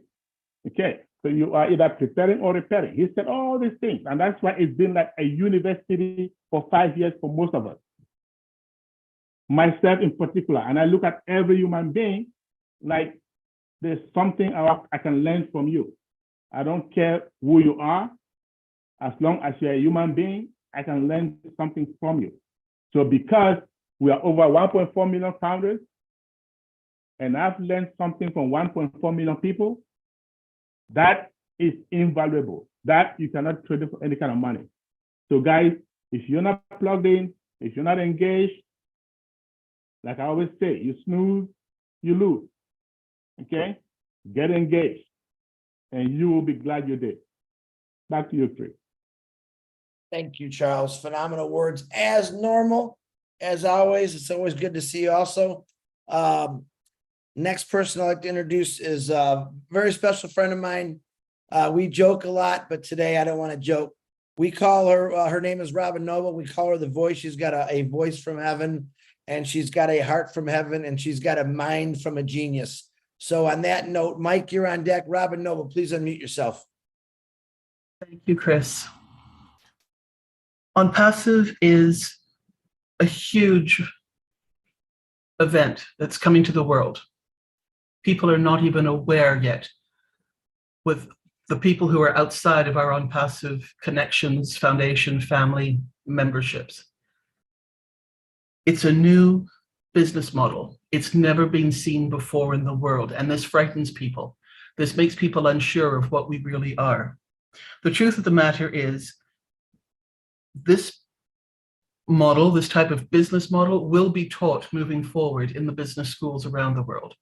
Okay, so you are either preparing or repairing. He said all these things, and that's why it's been like a university for 5 years for most of us. Myself in particular, and I look at every human being like there's something I can learn from you. I don't care who you are, as long as you're a human being, I can learn something from you. So because we are over 1.4 million founders, and I've learned something from 1.4 million people, that is invaluable. That you cannot trade it for any kind of money. So guys, if you're not plugged in, if you're not engaged, like I always say, you snooze, you lose, okay? Get engaged, and you will be glad you did. Back to you, Chris.
Thank you, Charles. Phenomenal words as normal. As always, it's always good to see you also. Next person I'd like to introduce is a very special friend of mine. We joke a lot, but today I don't want to joke. We call her, her name is Robin Noble. We call her the voice. She's got a voice from heaven, and she's got a heart from heaven, and she's got a mind from a genius. So on that note, Mike, you're on deck. Robin Noble, please unmute yourself.
Thank you, Chris. OnPassive is a huge event that's coming to the world. people are not even aware yet with the people who are outside of our OnPassive connections, foundation, family memberships. It's a new business model. It's never been seen before in the world, and this frightens people. This makes people unsure of what we really are. The truth of the matter is, this model, this type of business model, will be taught moving forward in the business schools around the world.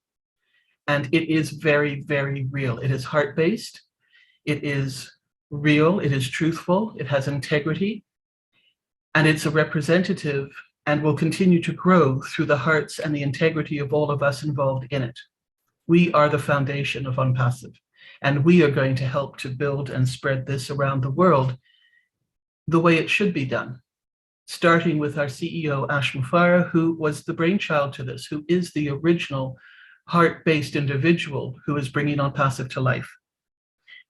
And it is very, very real. It is heart-based. It is real. It is truthful. It has integrity. And it's a representative and will continue to grow through the hearts and the integrity of all of us involved in it. We are the foundation of OnPassive, and we are going to help to build and spread this around the world the way it should be done, starting with our CEO, Ash Mufarah, who was the brainchild to this, who is the original heart-based individual who is bringing OnPassive to life.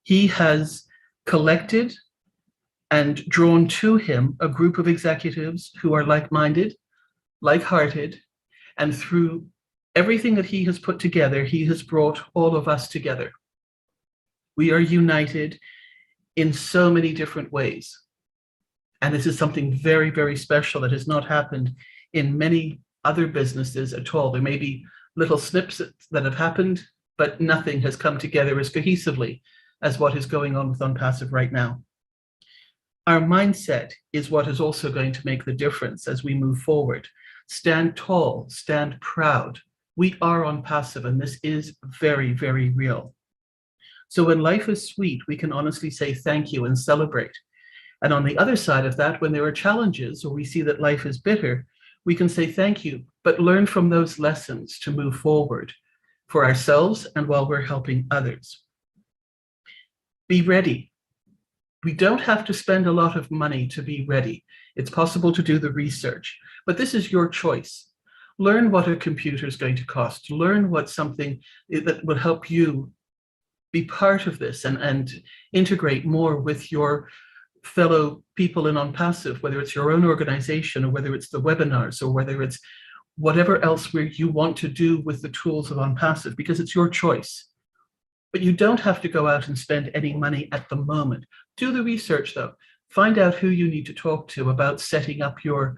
He has collected and drawn to him a group of executives who are like-minded, like-hearted, and through everything that he has put together, he has brought all of us together. We are united in so many different ways. And this is something very, very special that has not happened in many other businesses at all. There may be little snippets that have happened, but nothing has come together as cohesively as what is going on with OnPassive right now. Our mindset is what is also going to make the difference as we move forward. Stand tall, stand proud. We are OnPassive, and this is very, very real. So when life is sweet, we can honestly say thank you and celebrate. And on the other side of that, when there are challenges or we see that life is bitter, we can say thank you, but learn from those lessons to move forward for ourselves and while we're helping others. Be ready. We don't have to spend a lot of money to be ready. It's possible to do the research, but this is your choice. Learn what a computer is going to cost. Learn what something that will help you be part of this and integrate more with your fellow people in OnPassive, whether it's your own organization or whether it's the webinars or whether it's whatever else where you want to do with the tools of OnPassive, because it's your choice. But you don't have to go out and spend any money at the moment. Do the research though. Find out who you need to talk to about setting up your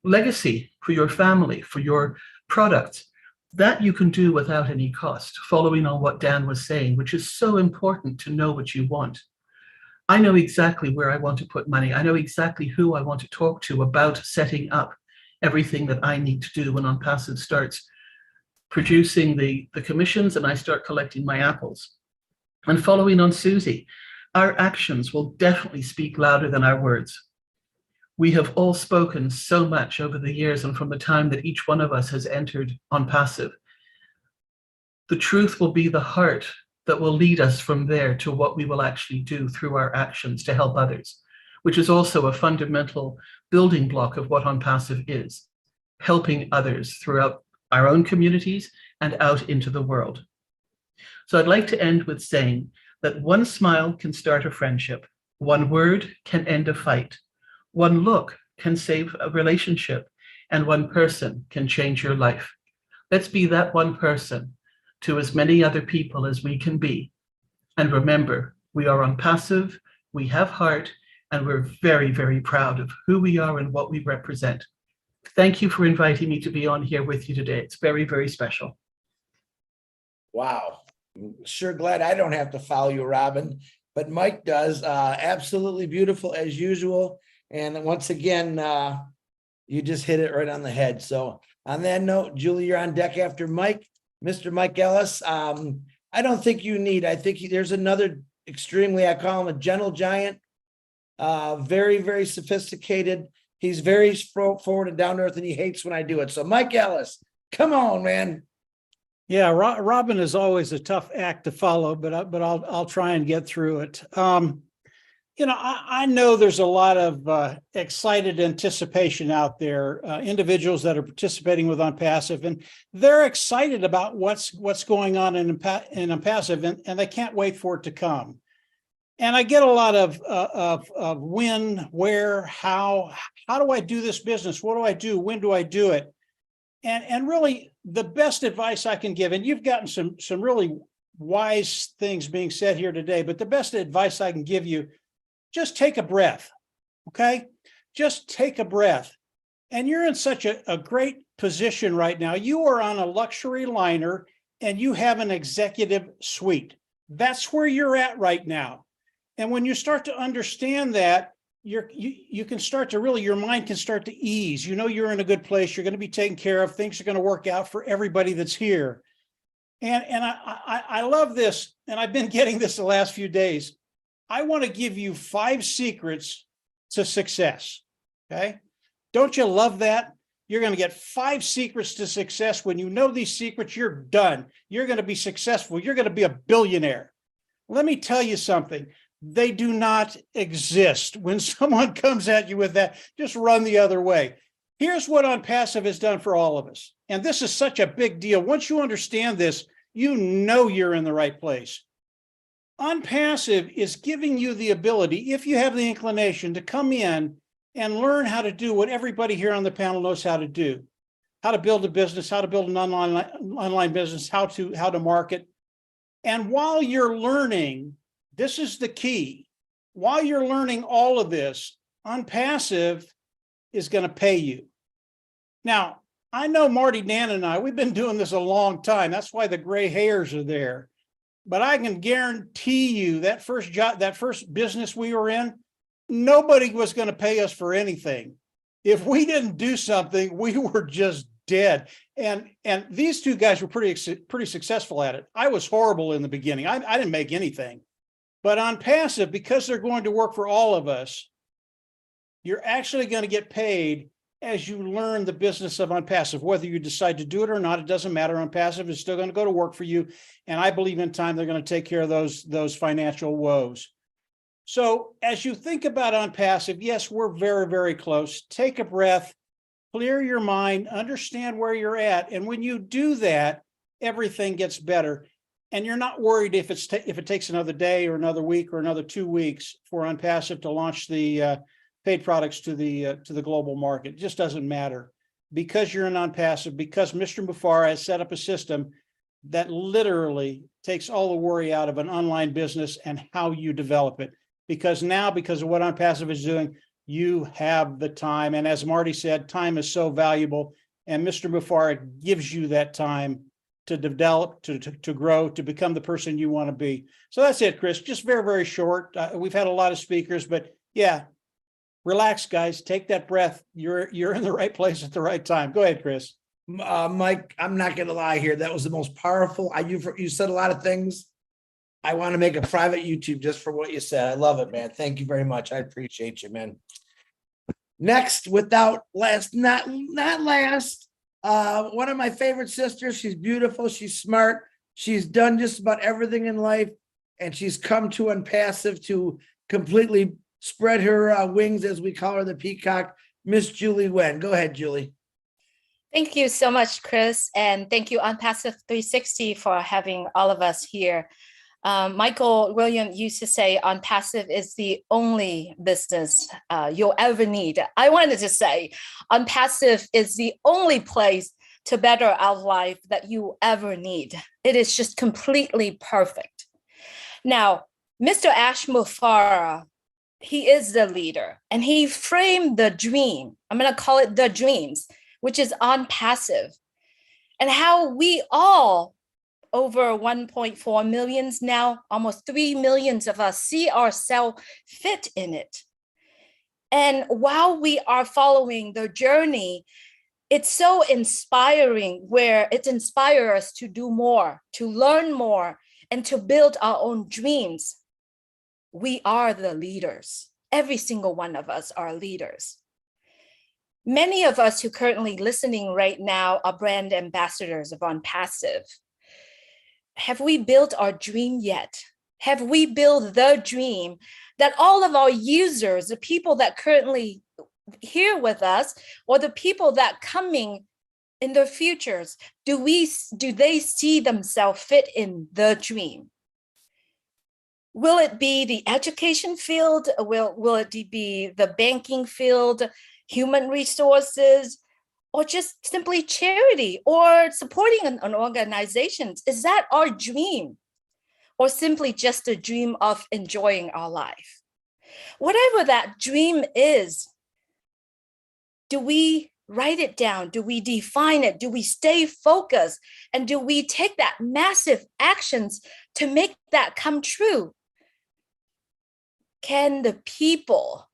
legacy for your family, for your products. That you can do without any cost, following on what Dan was saying, which is so important to know what you want. I know exactly where I want to put money. I know exactly who I want to talk to about setting up everything that I need to do when OnPassive starts producing the commissions and I start collecting my apples. And following on Susie, our actions will definitely speak louder than our words. We have all spoken so much over the years and from the time that each one of us has entered OnPassive. The truth will be the heart that will lead us from there to what we will actually do through our actions to help others, which is also a fundamental building block of what OnPassive is, helping others throughout our own communities and out into the world. So I'd like to end with saying that one smile can start a friendship, one word can end a fight, one look can save a relationship, and one person can change your life. Let's be that one person to as many other people as we can be. And remember, we are OnPassive, we have heart, and we're very, very proud of who we are and what we represent. Thank you for inviting me to be on here with you today. It's very, very special.
Wow. I'm sure glad I don't have to follow you, Robin, but Mike does. Absolutely beautiful as usual. And once again, you just hit it right on the head. So on that note, Julie, you're on deck after Mike. Mr. Mike Ellis, I don't think you need, I think there's another extremely, I call him a gentle giant, very, very sophisticated. He's very forward and down to earth, and he hates when I do it. So Mike Ellis, come on, man.
Yeah, Robin is always a tough act to follow, but I'll try and get through it. You know, I know there's a lot of excited anticipation out there, individuals that are participating with OnPassive, and they're excited about what's going on in OnPassive, and they can't wait for it to come. And I get a lot of when, where, how do I do this business? What do I do? When do I do it? And really the best advice I can give, and you've gotten some really wise things being said here today, but the best advice I can give you, just take a breath, okay? Just take a breath. And you're in such a great position right now. You are on a luxury liner and you have an executive suite. That's where you're at right now. And when you start to understand that, you can start to really, your mind can start to ease. You know you're in a good place. You're going to be taken care of. Things are going to work out for everybody that's here. And I love this, and I've been getting this the last few days. I want to give you 5 secrets to success, okay? Don't you love that? You're going to get 5 secrets to success. When you know these secrets, you're done. You're going to be successful. You're going to be a billionaire. Let me tell you something. They do not exist. When someone comes at you with that, just run the other way. Here's what OnPassive has done for all of us. And this is such a big deal. Once you understand this, you know you're in the right place. OnPassive is giving you the ability, if you have the inclination, to come in and learn how to do what everybody here on the panel knows how to do. How to build a business, how to build an online business, how to market. And while you're learning, this is the key. While you're learning all of this, OnPassive is going to pay you. Now, I know Marty, Dan, and I, we've been doing this a long time. That's why the gray hairs are there. But I can guarantee you that first job, that first business we were in, nobody was going to pay us for anything. If we didn't do something, we were just dead. And these 2 guys were pretty successful at it. I was horrible in the beginning. I didn't make anything. But OnPassive, because they're going to work for all of us, you're actually going to get paid as you learn the business of OnPassive. Whether you decide to do it or not, it doesn't matter. OnPassive is still going to go to work for you. And I believe in time, they're going to take care of those financial woes. So as you think about OnPassive, yes, we're very, very close. Take a breath, clear your mind, understand where you're at. And when you do that, everything gets better. And you're not worried if it takes another day or another week or another 2 weeks for OnPassive to launch the paid products to the global market. It just doesn't matter, because you're in OnPassive, because Mr. Mufareh has set up a system that literally takes all the worry out of an online business and how you develop it. Because now, because of what OnPassive is doing, you have the time. And as Marty said, time is so valuable. And Mr. Mufareh gives you that time to develop, to grow, to become the person you want to be. So that's it, Chris. Just very, very short. We've had a lot of speakers, but yeah, relax, guys. Take that breath. You're in the right place at the right time. Go ahead, Chris.
Mike, I'm not going to lie here. That was the most powerful. You said a lot of things. I want to make a private YouTube just for what you said. I love it, man. Thank you very much. I appreciate you, man. Next, not last, one of my favorite sisters. She's beautiful. She's smart. She's done just about everything in life. And she's come to OnPassive to completely spread her wings, as we call her, the peacock. Miss Julie Wen. Go ahead, Julie.
Thank you so much, Chris. And thank you, OnPassive 360, for having all of us here. Michael William used to say OnPassive is the only business you'll ever need. I wanted to say OnPassive is the only place to better our life that you ever need. It is just completely perfect. Now, Mr. Ash Mufareh, he is the leader, and he framed the dream. I'm going to call it the dreams, which is OnPassive, and how we all, over 1.4 millions now, almost 3 millions of us, see ourselves fit in it. And while we are following the journey, it's so inspiring, where it inspires us to do more, to learn more, and to build our own dreams. We are the leaders. Every single one of us are leaders. Many of us who currently listening right now are brand ambassadors of OnPassive. Have we built our dream yet? Have we built the dream that all of our users, the people that currently here with us, or the people that coming in their futures, do they see themselves fit in the dream? Will it be the education field? Will it be the banking field, human resources, or just simply charity or supporting an organization? Is that our dream? Or simply just a dream of enjoying our life? Whatever that dream is, do we write it down? Do we define it? Do we stay focused? And do we take that massive actions to make that come true? Can the people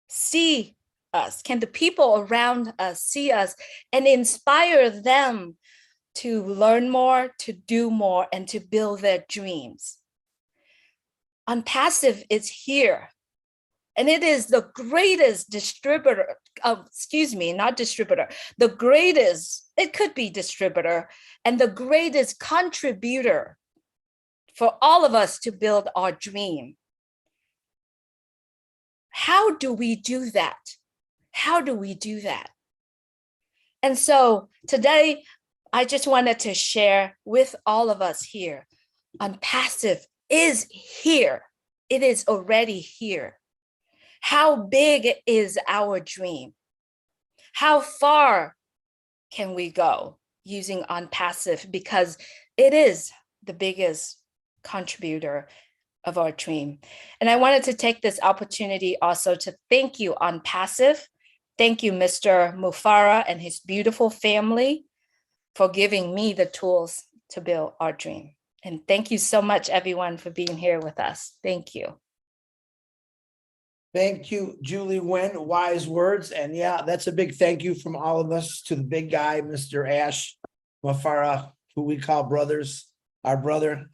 see us? Can the people around us see us and inspire them to learn more, to do more, and to build their dreams? OnPassive is here. And it is the greatest distributor, not distributor, the greatest, it could be distributor, and the greatest contributor for all of us to build our dream. How do we do that? How do we do that? And so today, I just wanted to share with all of us here, OnPassive is here. It is already here. How big is our dream? How far can we go using OnPassive? Because it is the biggest contributor of our dream. And I wanted to take this opportunity also to thank you, OnPassive. Thank you, Mr. Mufara and his beautiful family for giving me the tools to build our dream. And thank you so much, everyone, for being here with us. Thank you.
Thank you, Julie Nguyen. Wise words. And yeah, that's a big thank you from all of us to the big guy, Mr. Ash Mafara, who we call brothers, our brother.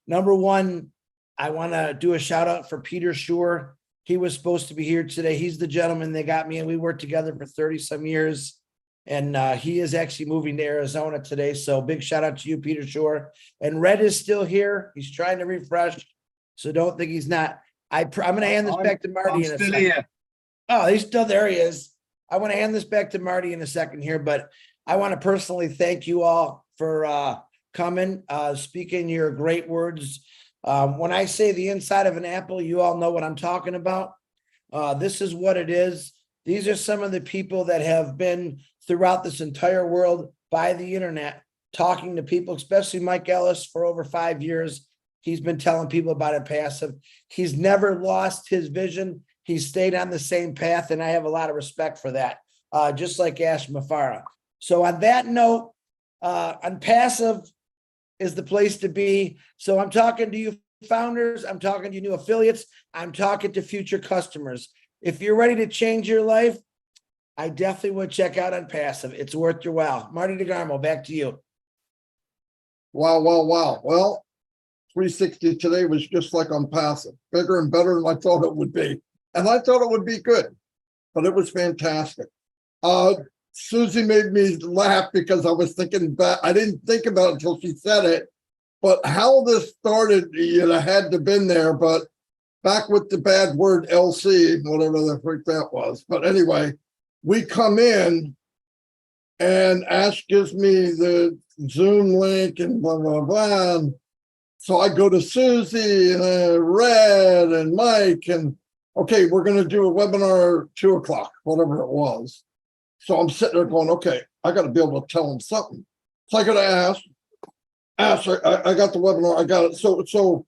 Number one, I want to do a shout out for Peter Shore. He was supposed to be here today. He's the gentleman that got me, and we worked together for 30 some years. And he is actually moving to Arizona today. So big shout out to you, Peter Shore. And Red is still here. He's trying to refresh. So don't think he's not. I'm going to hand this back to Marty in a second. Here. Oh, he's still there. He is. I want to hand this back to Marty in a second here, but I want to personally thank you all for coming, speaking your great words. When I say the inside of an apple, you all know what I'm talking about. This is what it is. These are some of the people that have been throughout this entire world by the internet, talking to people, especially Mike Ellis for over 5 years. He's been telling people about OnPassive. He's never lost his vision. He's stayed on the same path, and I have a lot of respect for that, just like Ash Mafara. So on that note, OnPassive is the place to be. So I'm talking to you founders. I'm talking to you new affiliates. I'm talking to future customers. If you're ready to change your life, I definitely would check out OnPassive. It's worth your while. Marty DeGarmo, back to you.
Wow, wow, wow. Well, 360 today was just like OnPassive, bigger and better than I thought it would be. And I thought it would be good, but it was fantastic. Susie made me laugh because I was thinking back. I didn't think about it until she said it, but how this started, had to been there, but back with the bad word LC, whatever the freak that was. But anyway, we come in and Ash gives me the Zoom link and blah, blah, blah. And so I go to Susie and Red and Mike and, okay, we're going to do a webinar 2 o'clock, whatever it was. So I'm sitting there going, okay, I got to be able to tell them something. So I got to ask, I got the webinar, I got it. So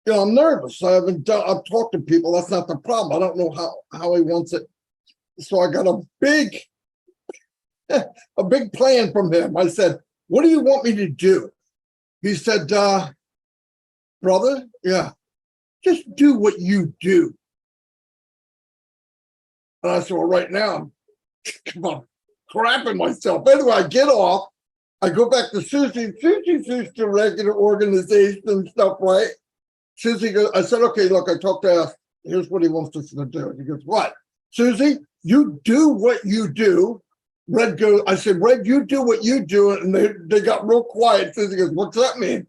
I'm nervous. I've talked to people. That's not the problem. I don't know how he wants it. So I got a big plan from him. I said, what do you want me to do? He said, brother, yeah, just do what you do. And I said, well, right now, I'm crapping myself. Anyway, I get off. I go back to Susie. Susie's the regular organization and stuff, right? Susie goes, I said, okay, look, I talked to Ash. Here's what he wants us to do. He goes, what? Susie, you do what you do. Red goes, I said, Red, you do what you do. And they got real quiet. Susie goes, what's that mean?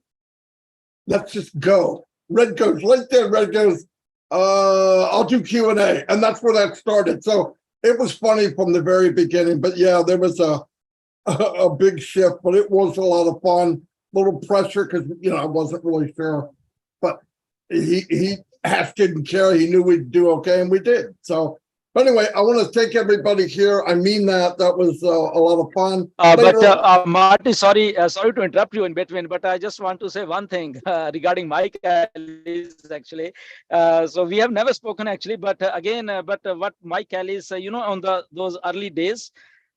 Let's just go. Red goes, right there. Red goes, I'll do Q&A. And that's where that started. So it was funny from the very beginning. But yeah, there was a big shift, but it was a lot of fun. A little pressure because, I wasn't really sure. But he Ash didn't care. He knew we'd do okay, and we did. So, But anyway, I want to thank everybody here. I mean that. That was a lot of fun.
Marty, sorry to interrupt you in between, but I just want to say one thing regarding Mike Ellis, actually. So we have never spoken, actually, but what Mike Ellis, on those early days,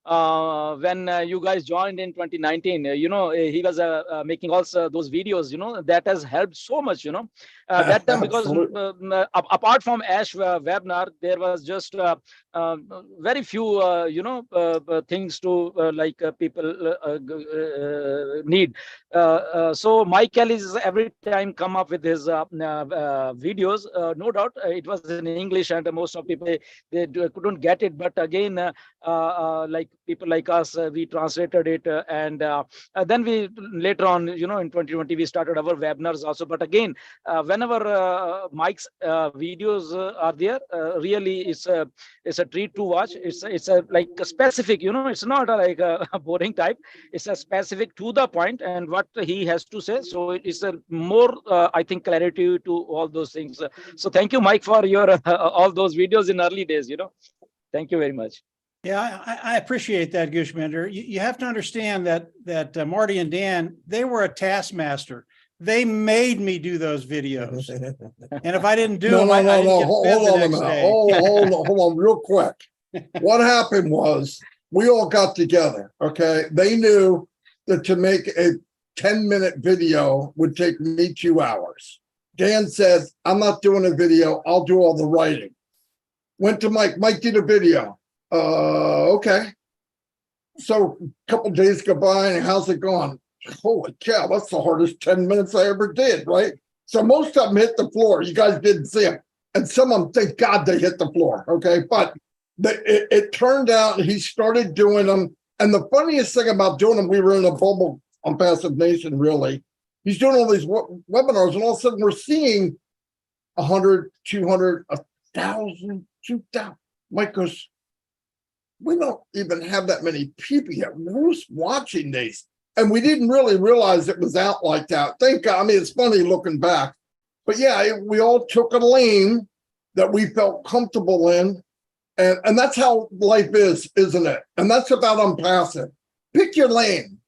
when you guys joined in 2019, he was making also those videos, that has helped so much, that time, because apart from Ash webinar, there was just very few, things to people need. So Mike Ellis every time come up with his videos. No doubt it was in English, and most of people they couldn't get it. But again, like people like us, we translated it, and then we later on, in 2020, we started our webinars also. But again, whenever Mike's videos are there, really it's a treat to watch. It's a like a specific, it's not like a boring type. It's a specific to the point and what he has to say. So it is a more, I think, clarity to all those things. So thank you, Mike, for your all those videos in early days. Thank you very much.
Yeah, I appreciate that, Gushminder. You have to understand that Marty and Dan, they were a taskmaster. They made me do those videos, and if I didn't do them, I didn't get fed the next day.
Hold on, real quick. What happened was we all got together. Okay, they knew that to make a 10-minute video would take me 2 hours. Dan said, "I'm not doing a video. I'll do all the writing." Went to Mike. Mike did a video. Okay. So a couple days go by, and how's it going? Holy cow, that's the hardest 10 minutes I ever did, right? So most of them hit the floor. You guys didn't see them. And some of them, thank God they hit the floor, okay? But it turned out he started doing them. And the funniest thing about doing them, we were in a bubble on Passive Nation, really. He's doing all these webinars, and all of a sudden we're seeing 100, 200, 1,000, 2,000. Mike goes, we don't even have that many people yet. Who's watching these? And we didn't really realize it was out like that. Thank God. I mean, it's funny looking back. But yeah, we all took a lane that we felt comfortable in. And that's how life is, isn't it? And that's about OnPassive. Pick your lane,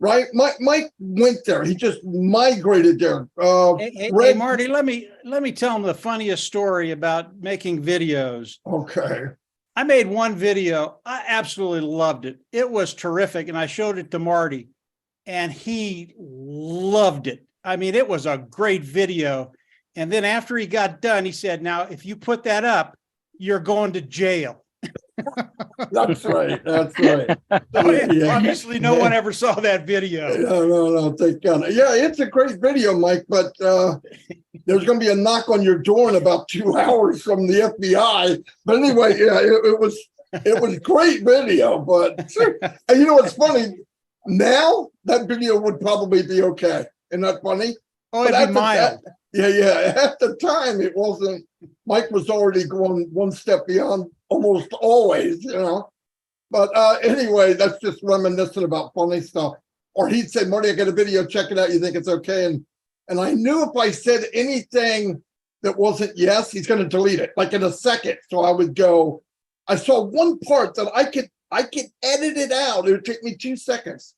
right? Mike went there. He just migrated there.
Hey, Marty, let me tell him the funniest story about making videos.
Okay.
I made one video. I absolutely loved it. It was terrific. And I showed it to Marty, and he loved it. I mean, it was a great video. And then after he got done, he said, "Now, if you put that up, you're going to jail."
That's right. That's right.
Yeah. Obviously, no one ever saw that video.
No, thank God. Yeah, it's a great video, Mike, but there's going to be a knock on your door in about 2 hours from the FBI. But anyway, yeah, it was great video. But and you know what's funny? Now that video would probably be okay. Isn't that funny?
Oh, it'd be mild.
Yeah. At the time, it wasn't. Mike was already going one step beyond almost always, But anyway, that's just reminiscent about funny stuff. Or he'd say, "Marty, I got a video. Check it out. You think it's okay?" And I knew if I said anything that wasn't yes, he's going to delete it like in a second. So I would go. I saw one part that I could edit it out. It would take me 2 seconds.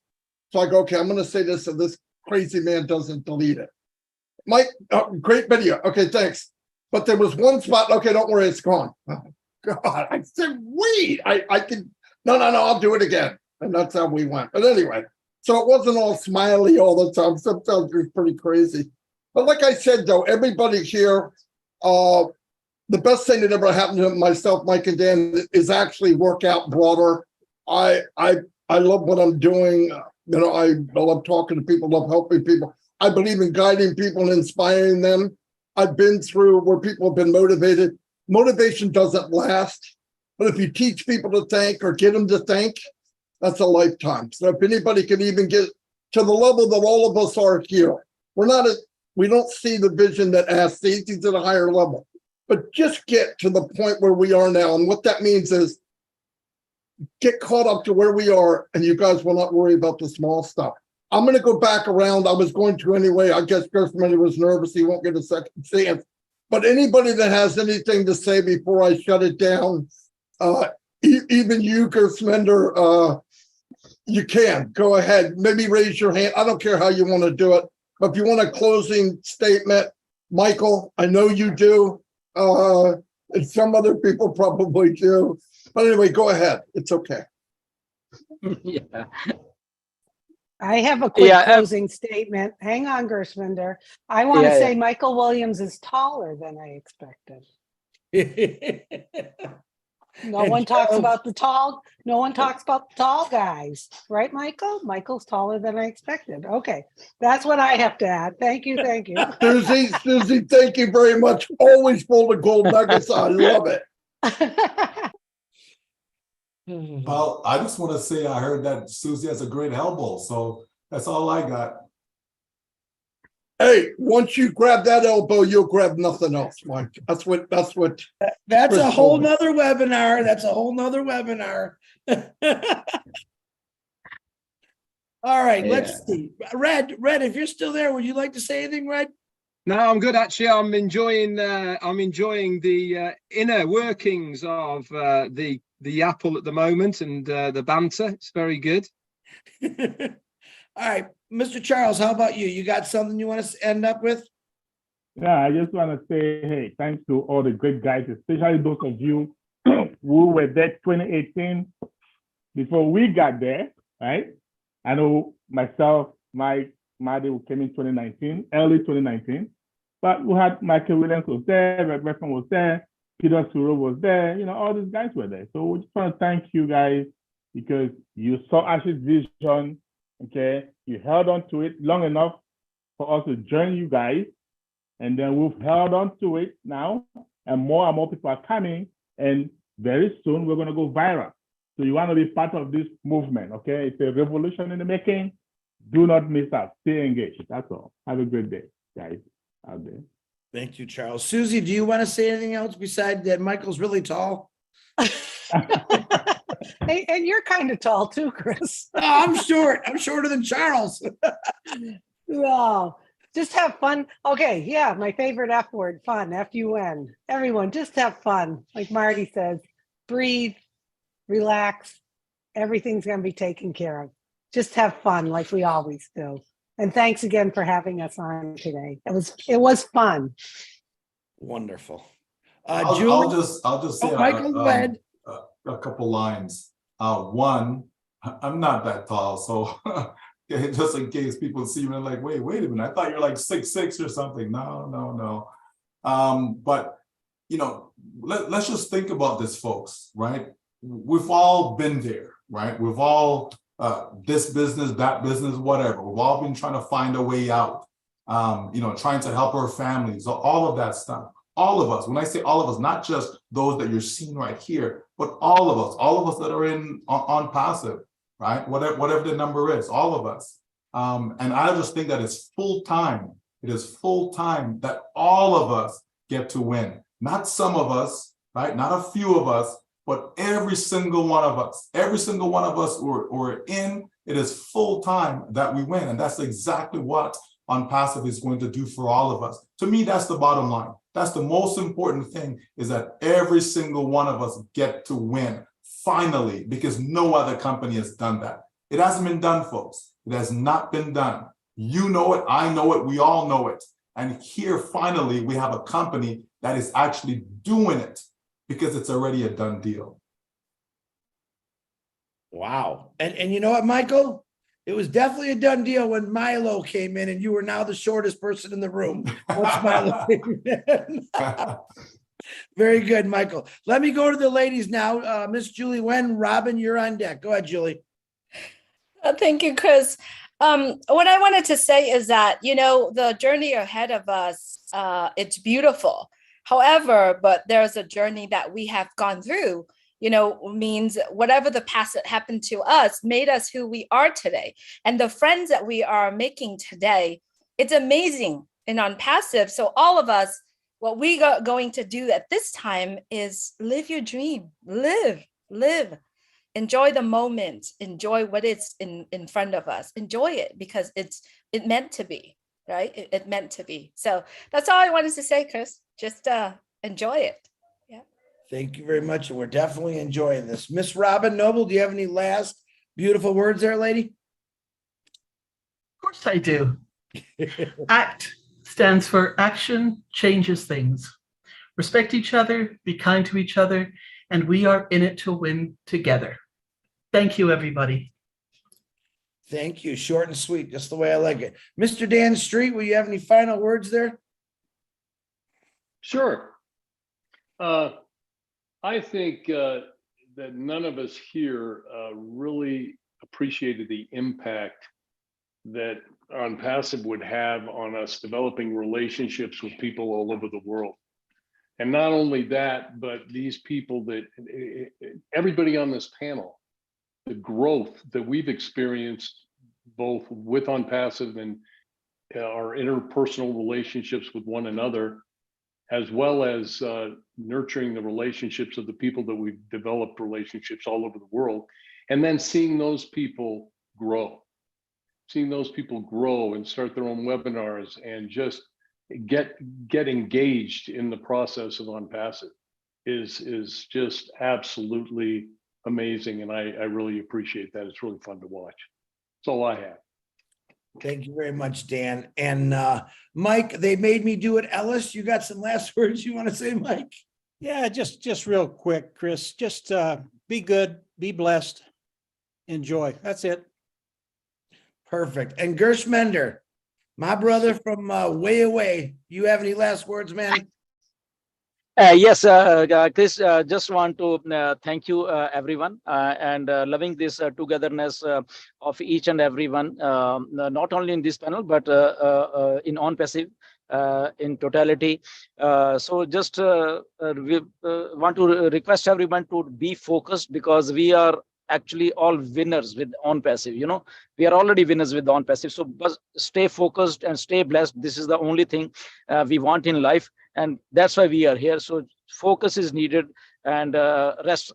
So I go, okay, I'm going to say this so this crazy man doesn't delete it. Mike, great video. Okay, thanks. But there was one spot. Okay, don't worry, it's gone. Oh, God, I said, wait, I can. No, I'll do it again. And that's how we went. But anyway, so it wasn't all smiley all the time. Sometimes it was pretty crazy. But like I said, though, everybody here, the best thing that ever happened to myself, Mike and Dan, is actually work out broader. I love what I'm doing. I love talking to people, love helping people. I believe in guiding people and inspiring them. I've been through where people have been motivated. Motivation doesn't last, but if you teach people to think or get them to think, that's a lifetime. So if anybody can even get to the level that all of us are here, we don't see the vision that has Stacy's at a higher level, but just get to the point where we are now. And what that means is get caught up to where we are, and you guys will not worry about the small stuff. I'm going to go back around. I was going to anyway. I guess Chris was nervous. He won't get a second chance. But anybody that has anything to say before I shut it down, even you, Gersmender, you can go ahead. Maybe raise your hand. I don't care how you want to do it. But if you want a closing statement, Michael, I know you do. And some other people probably do. But anyway, go ahead. It's okay.
Yeah.
I have a quick
Yeah,
closing statement. Hang on, Gersminder. I want to
Yeah,
say Michael Williams is taller than I expected. No
And
one talks
Charles-
about the tall. No one talks about the tall guys, right, Michael? Michael's taller than I expected. Okay, that's what I have to add. Thank you, thank you.
Susie, thank you very much. Always full of gold nuggets. I love it.
Well, I just want to say I heard that Susie has a great elbow, so that's all I got.
Hey, once you grab that elbow, you'll grab nothing else, Mike. That's what
That's
Chris
a whole
told me.
nother webinar. That's a whole nother webinar. All right, let's see. Red, if you're still there, would you like to say anything, Red?
No, I'm good. Actually, I'm enjoying the inner workings of the Apple at the moment and the banter. It's very good.
All right, Mr. Charles, how about you? You got something you want to end up with?
Yeah, I just want to say, hey, thanks to all the great guys, especially those of you who were there 2018 before we got there, right? I know myself, Mike, Marty, who came in 2019, early 2019, but we had Michael Williams was there, Red Redfern was there, Peter Suro was there, all these guys were there. So we just want to thank you guys because you saw Ash's vision, okay? You held on to it long enough for us to join you guys. And then we've held on to it now, and more people are coming. And very soon we're going to go viral. So you want to be part of this movement, okay? It's a revolution in the making. Do not miss out. Stay engaged. That's all. Have a great day, guys, out there.
Thank you, Charles. Susie, do you want to say anything else besides that Michael's really tall?
Hey, and you're kind of tall too, Chris.
No, I'm short. I'm shorter than Charles.
No, just have fun. Okay, yeah, my favorite F word, fun, F-U-N. Everyone, just have fun. Like Marty says, breathe, relax. Everything's going to be taken care of. Just have fun like we always do. And thanks again for having us on today. It was fun.
Wonderful.
I'll
Julie?
just say
Michael, go ahead.
A couple lines. One, I'm not that tall, so just in case people see me like, wait a minute, I thought you're like 6'6" or something. No. But let's just think about this, folks, right? We've all been there, right? We've all this business, that business, whatever. We've all been trying to find a way out, trying to help our families, all of that stuff. All of us, when I say all of us, not just those that you're seeing right here, but all of us that are on passive, right? Whatever the number is, all of us. And I just think that it's full time. It is full time that all of us get to win. Not some of us, right? Not a few of us, but every single one of us. Every single one of us who are in, it is full time that we win. And that's exactly what OnPassive is going to do for all of us. To me, that's the bottom line. That's the most important thing, is that every single one of us get to win finally, because no other company has done that. It hasn't been done, folks. It has not been done. You know it, I know it, we all know it. And here, finally, we have a company that is actually doing it because it's already a done deal.
Wow. And you know what, Michael? It was definitely a done deal when Milo came in and you were now the shortest person in the room. Once Milo came in. Very good, Michael. Let me go to the ladies now. Miss Julie Wen, Robin, you're on deck. Go ahead, Julie.
Thank you, Chris. What I wanted to say is that, the journey ahead of us, it's beautiful. However, but there's a journey that we have gone through, means whatever the past that happened to us made us who we are today. And the friends that we are making today, it's amazing and OnPassive. So all of us, what we are going to do at this time is live your dream, live, enjoy the moment, enjoy what is in front of us, enjoy it because it meant to be. right? It meant to be. So that's all I wanted to say, Chris. Just enjoy it. Yeah.
Thank you very much. And we're definitely enjoying this. Miss Robin Noble, do you have any last beautiful words there, lady?
Of course I do. ACT stands for Action Changes Things. Respect each other, be kind to each other, and we are in it to win together. Thank you, everybody.
Thank you. Short and sweet, just the way I like it. Mr. Dan Street, will you have any final words there?
Sure. I think that none of us here really appreciated the impact that OnPassive would have on us developing relationships with people all over the world. And not only that, but these people that everybody on this panel, the growth that we've experienced both with OnPassive and our interpersonal relationships with one another, as well as nurturing the relationships of the people that we've developed relationships all over the world, and then seeing those people grow and start their own webinars and just get engaged in the process of OnPassive is just absolutely amazing. And I really appreciate that. It's really fun to watch. That's all I have.
Thank you very much, Dan. And Mike, they made me do it. Ellis, you got some last words you want to say, Mike?
Yeah, just real quick, Chris. Just be good, be blessed, enjoy. That's it.
Perfect. And Gersh Mender, my brother from way away. You have any last words, man?
Yes, Chris, just want to thank you, everyone, and loving this togetherness of each and everyone, not only in this panel, but in OnPassive in totality. So just we want to request everyone to be focused, because we are actually all winners with OnPassive. You know, we are already winners with OnPassive. So but stay focused and stay blessed. This is the only thing we want in life. And that's why we are here. So focus is needed, and rest,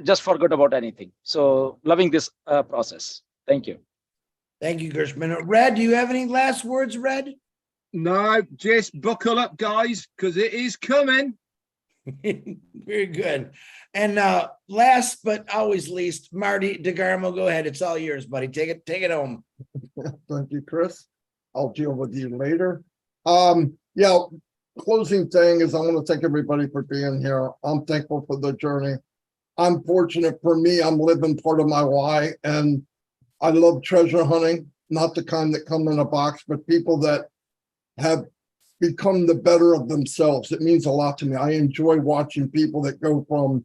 just forget about anything. So loving this process. Thank you.
Thank you, Gershman. Red, do you have any last words, Red?
No, just buckle up, guys, because it is coming.
Very good. And last but always least, Marty DeGarmo, go ahead. It's all yours, buddy. Take it home.
Thank you, Chris. I'll deal with you later. Yeah, closing thing is I want to thank everybody for being here. I'm thankful for the journey. I'm fortunate. For me, I'm living part of my why, and I love treasure hunting, not the kind that come in a box, but people that have become the better of themselves. It means a lot to me. I enjoy watching people that go from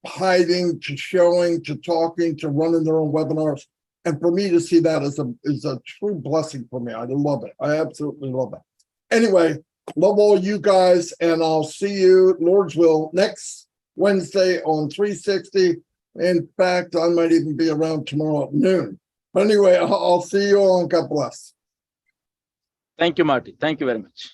hiding to showing to talking to running their own webinars. And for me to see that is a true blessing for me. I love it. I absolutely love it. Anyway, love all you guys, and I'll see you, Lord's will, next Wednesday on 360. In fact, I might even be around tomorrow at noon. But anyway, I'll see you all, and God bless.
Thank you, Marty. Thank you very much.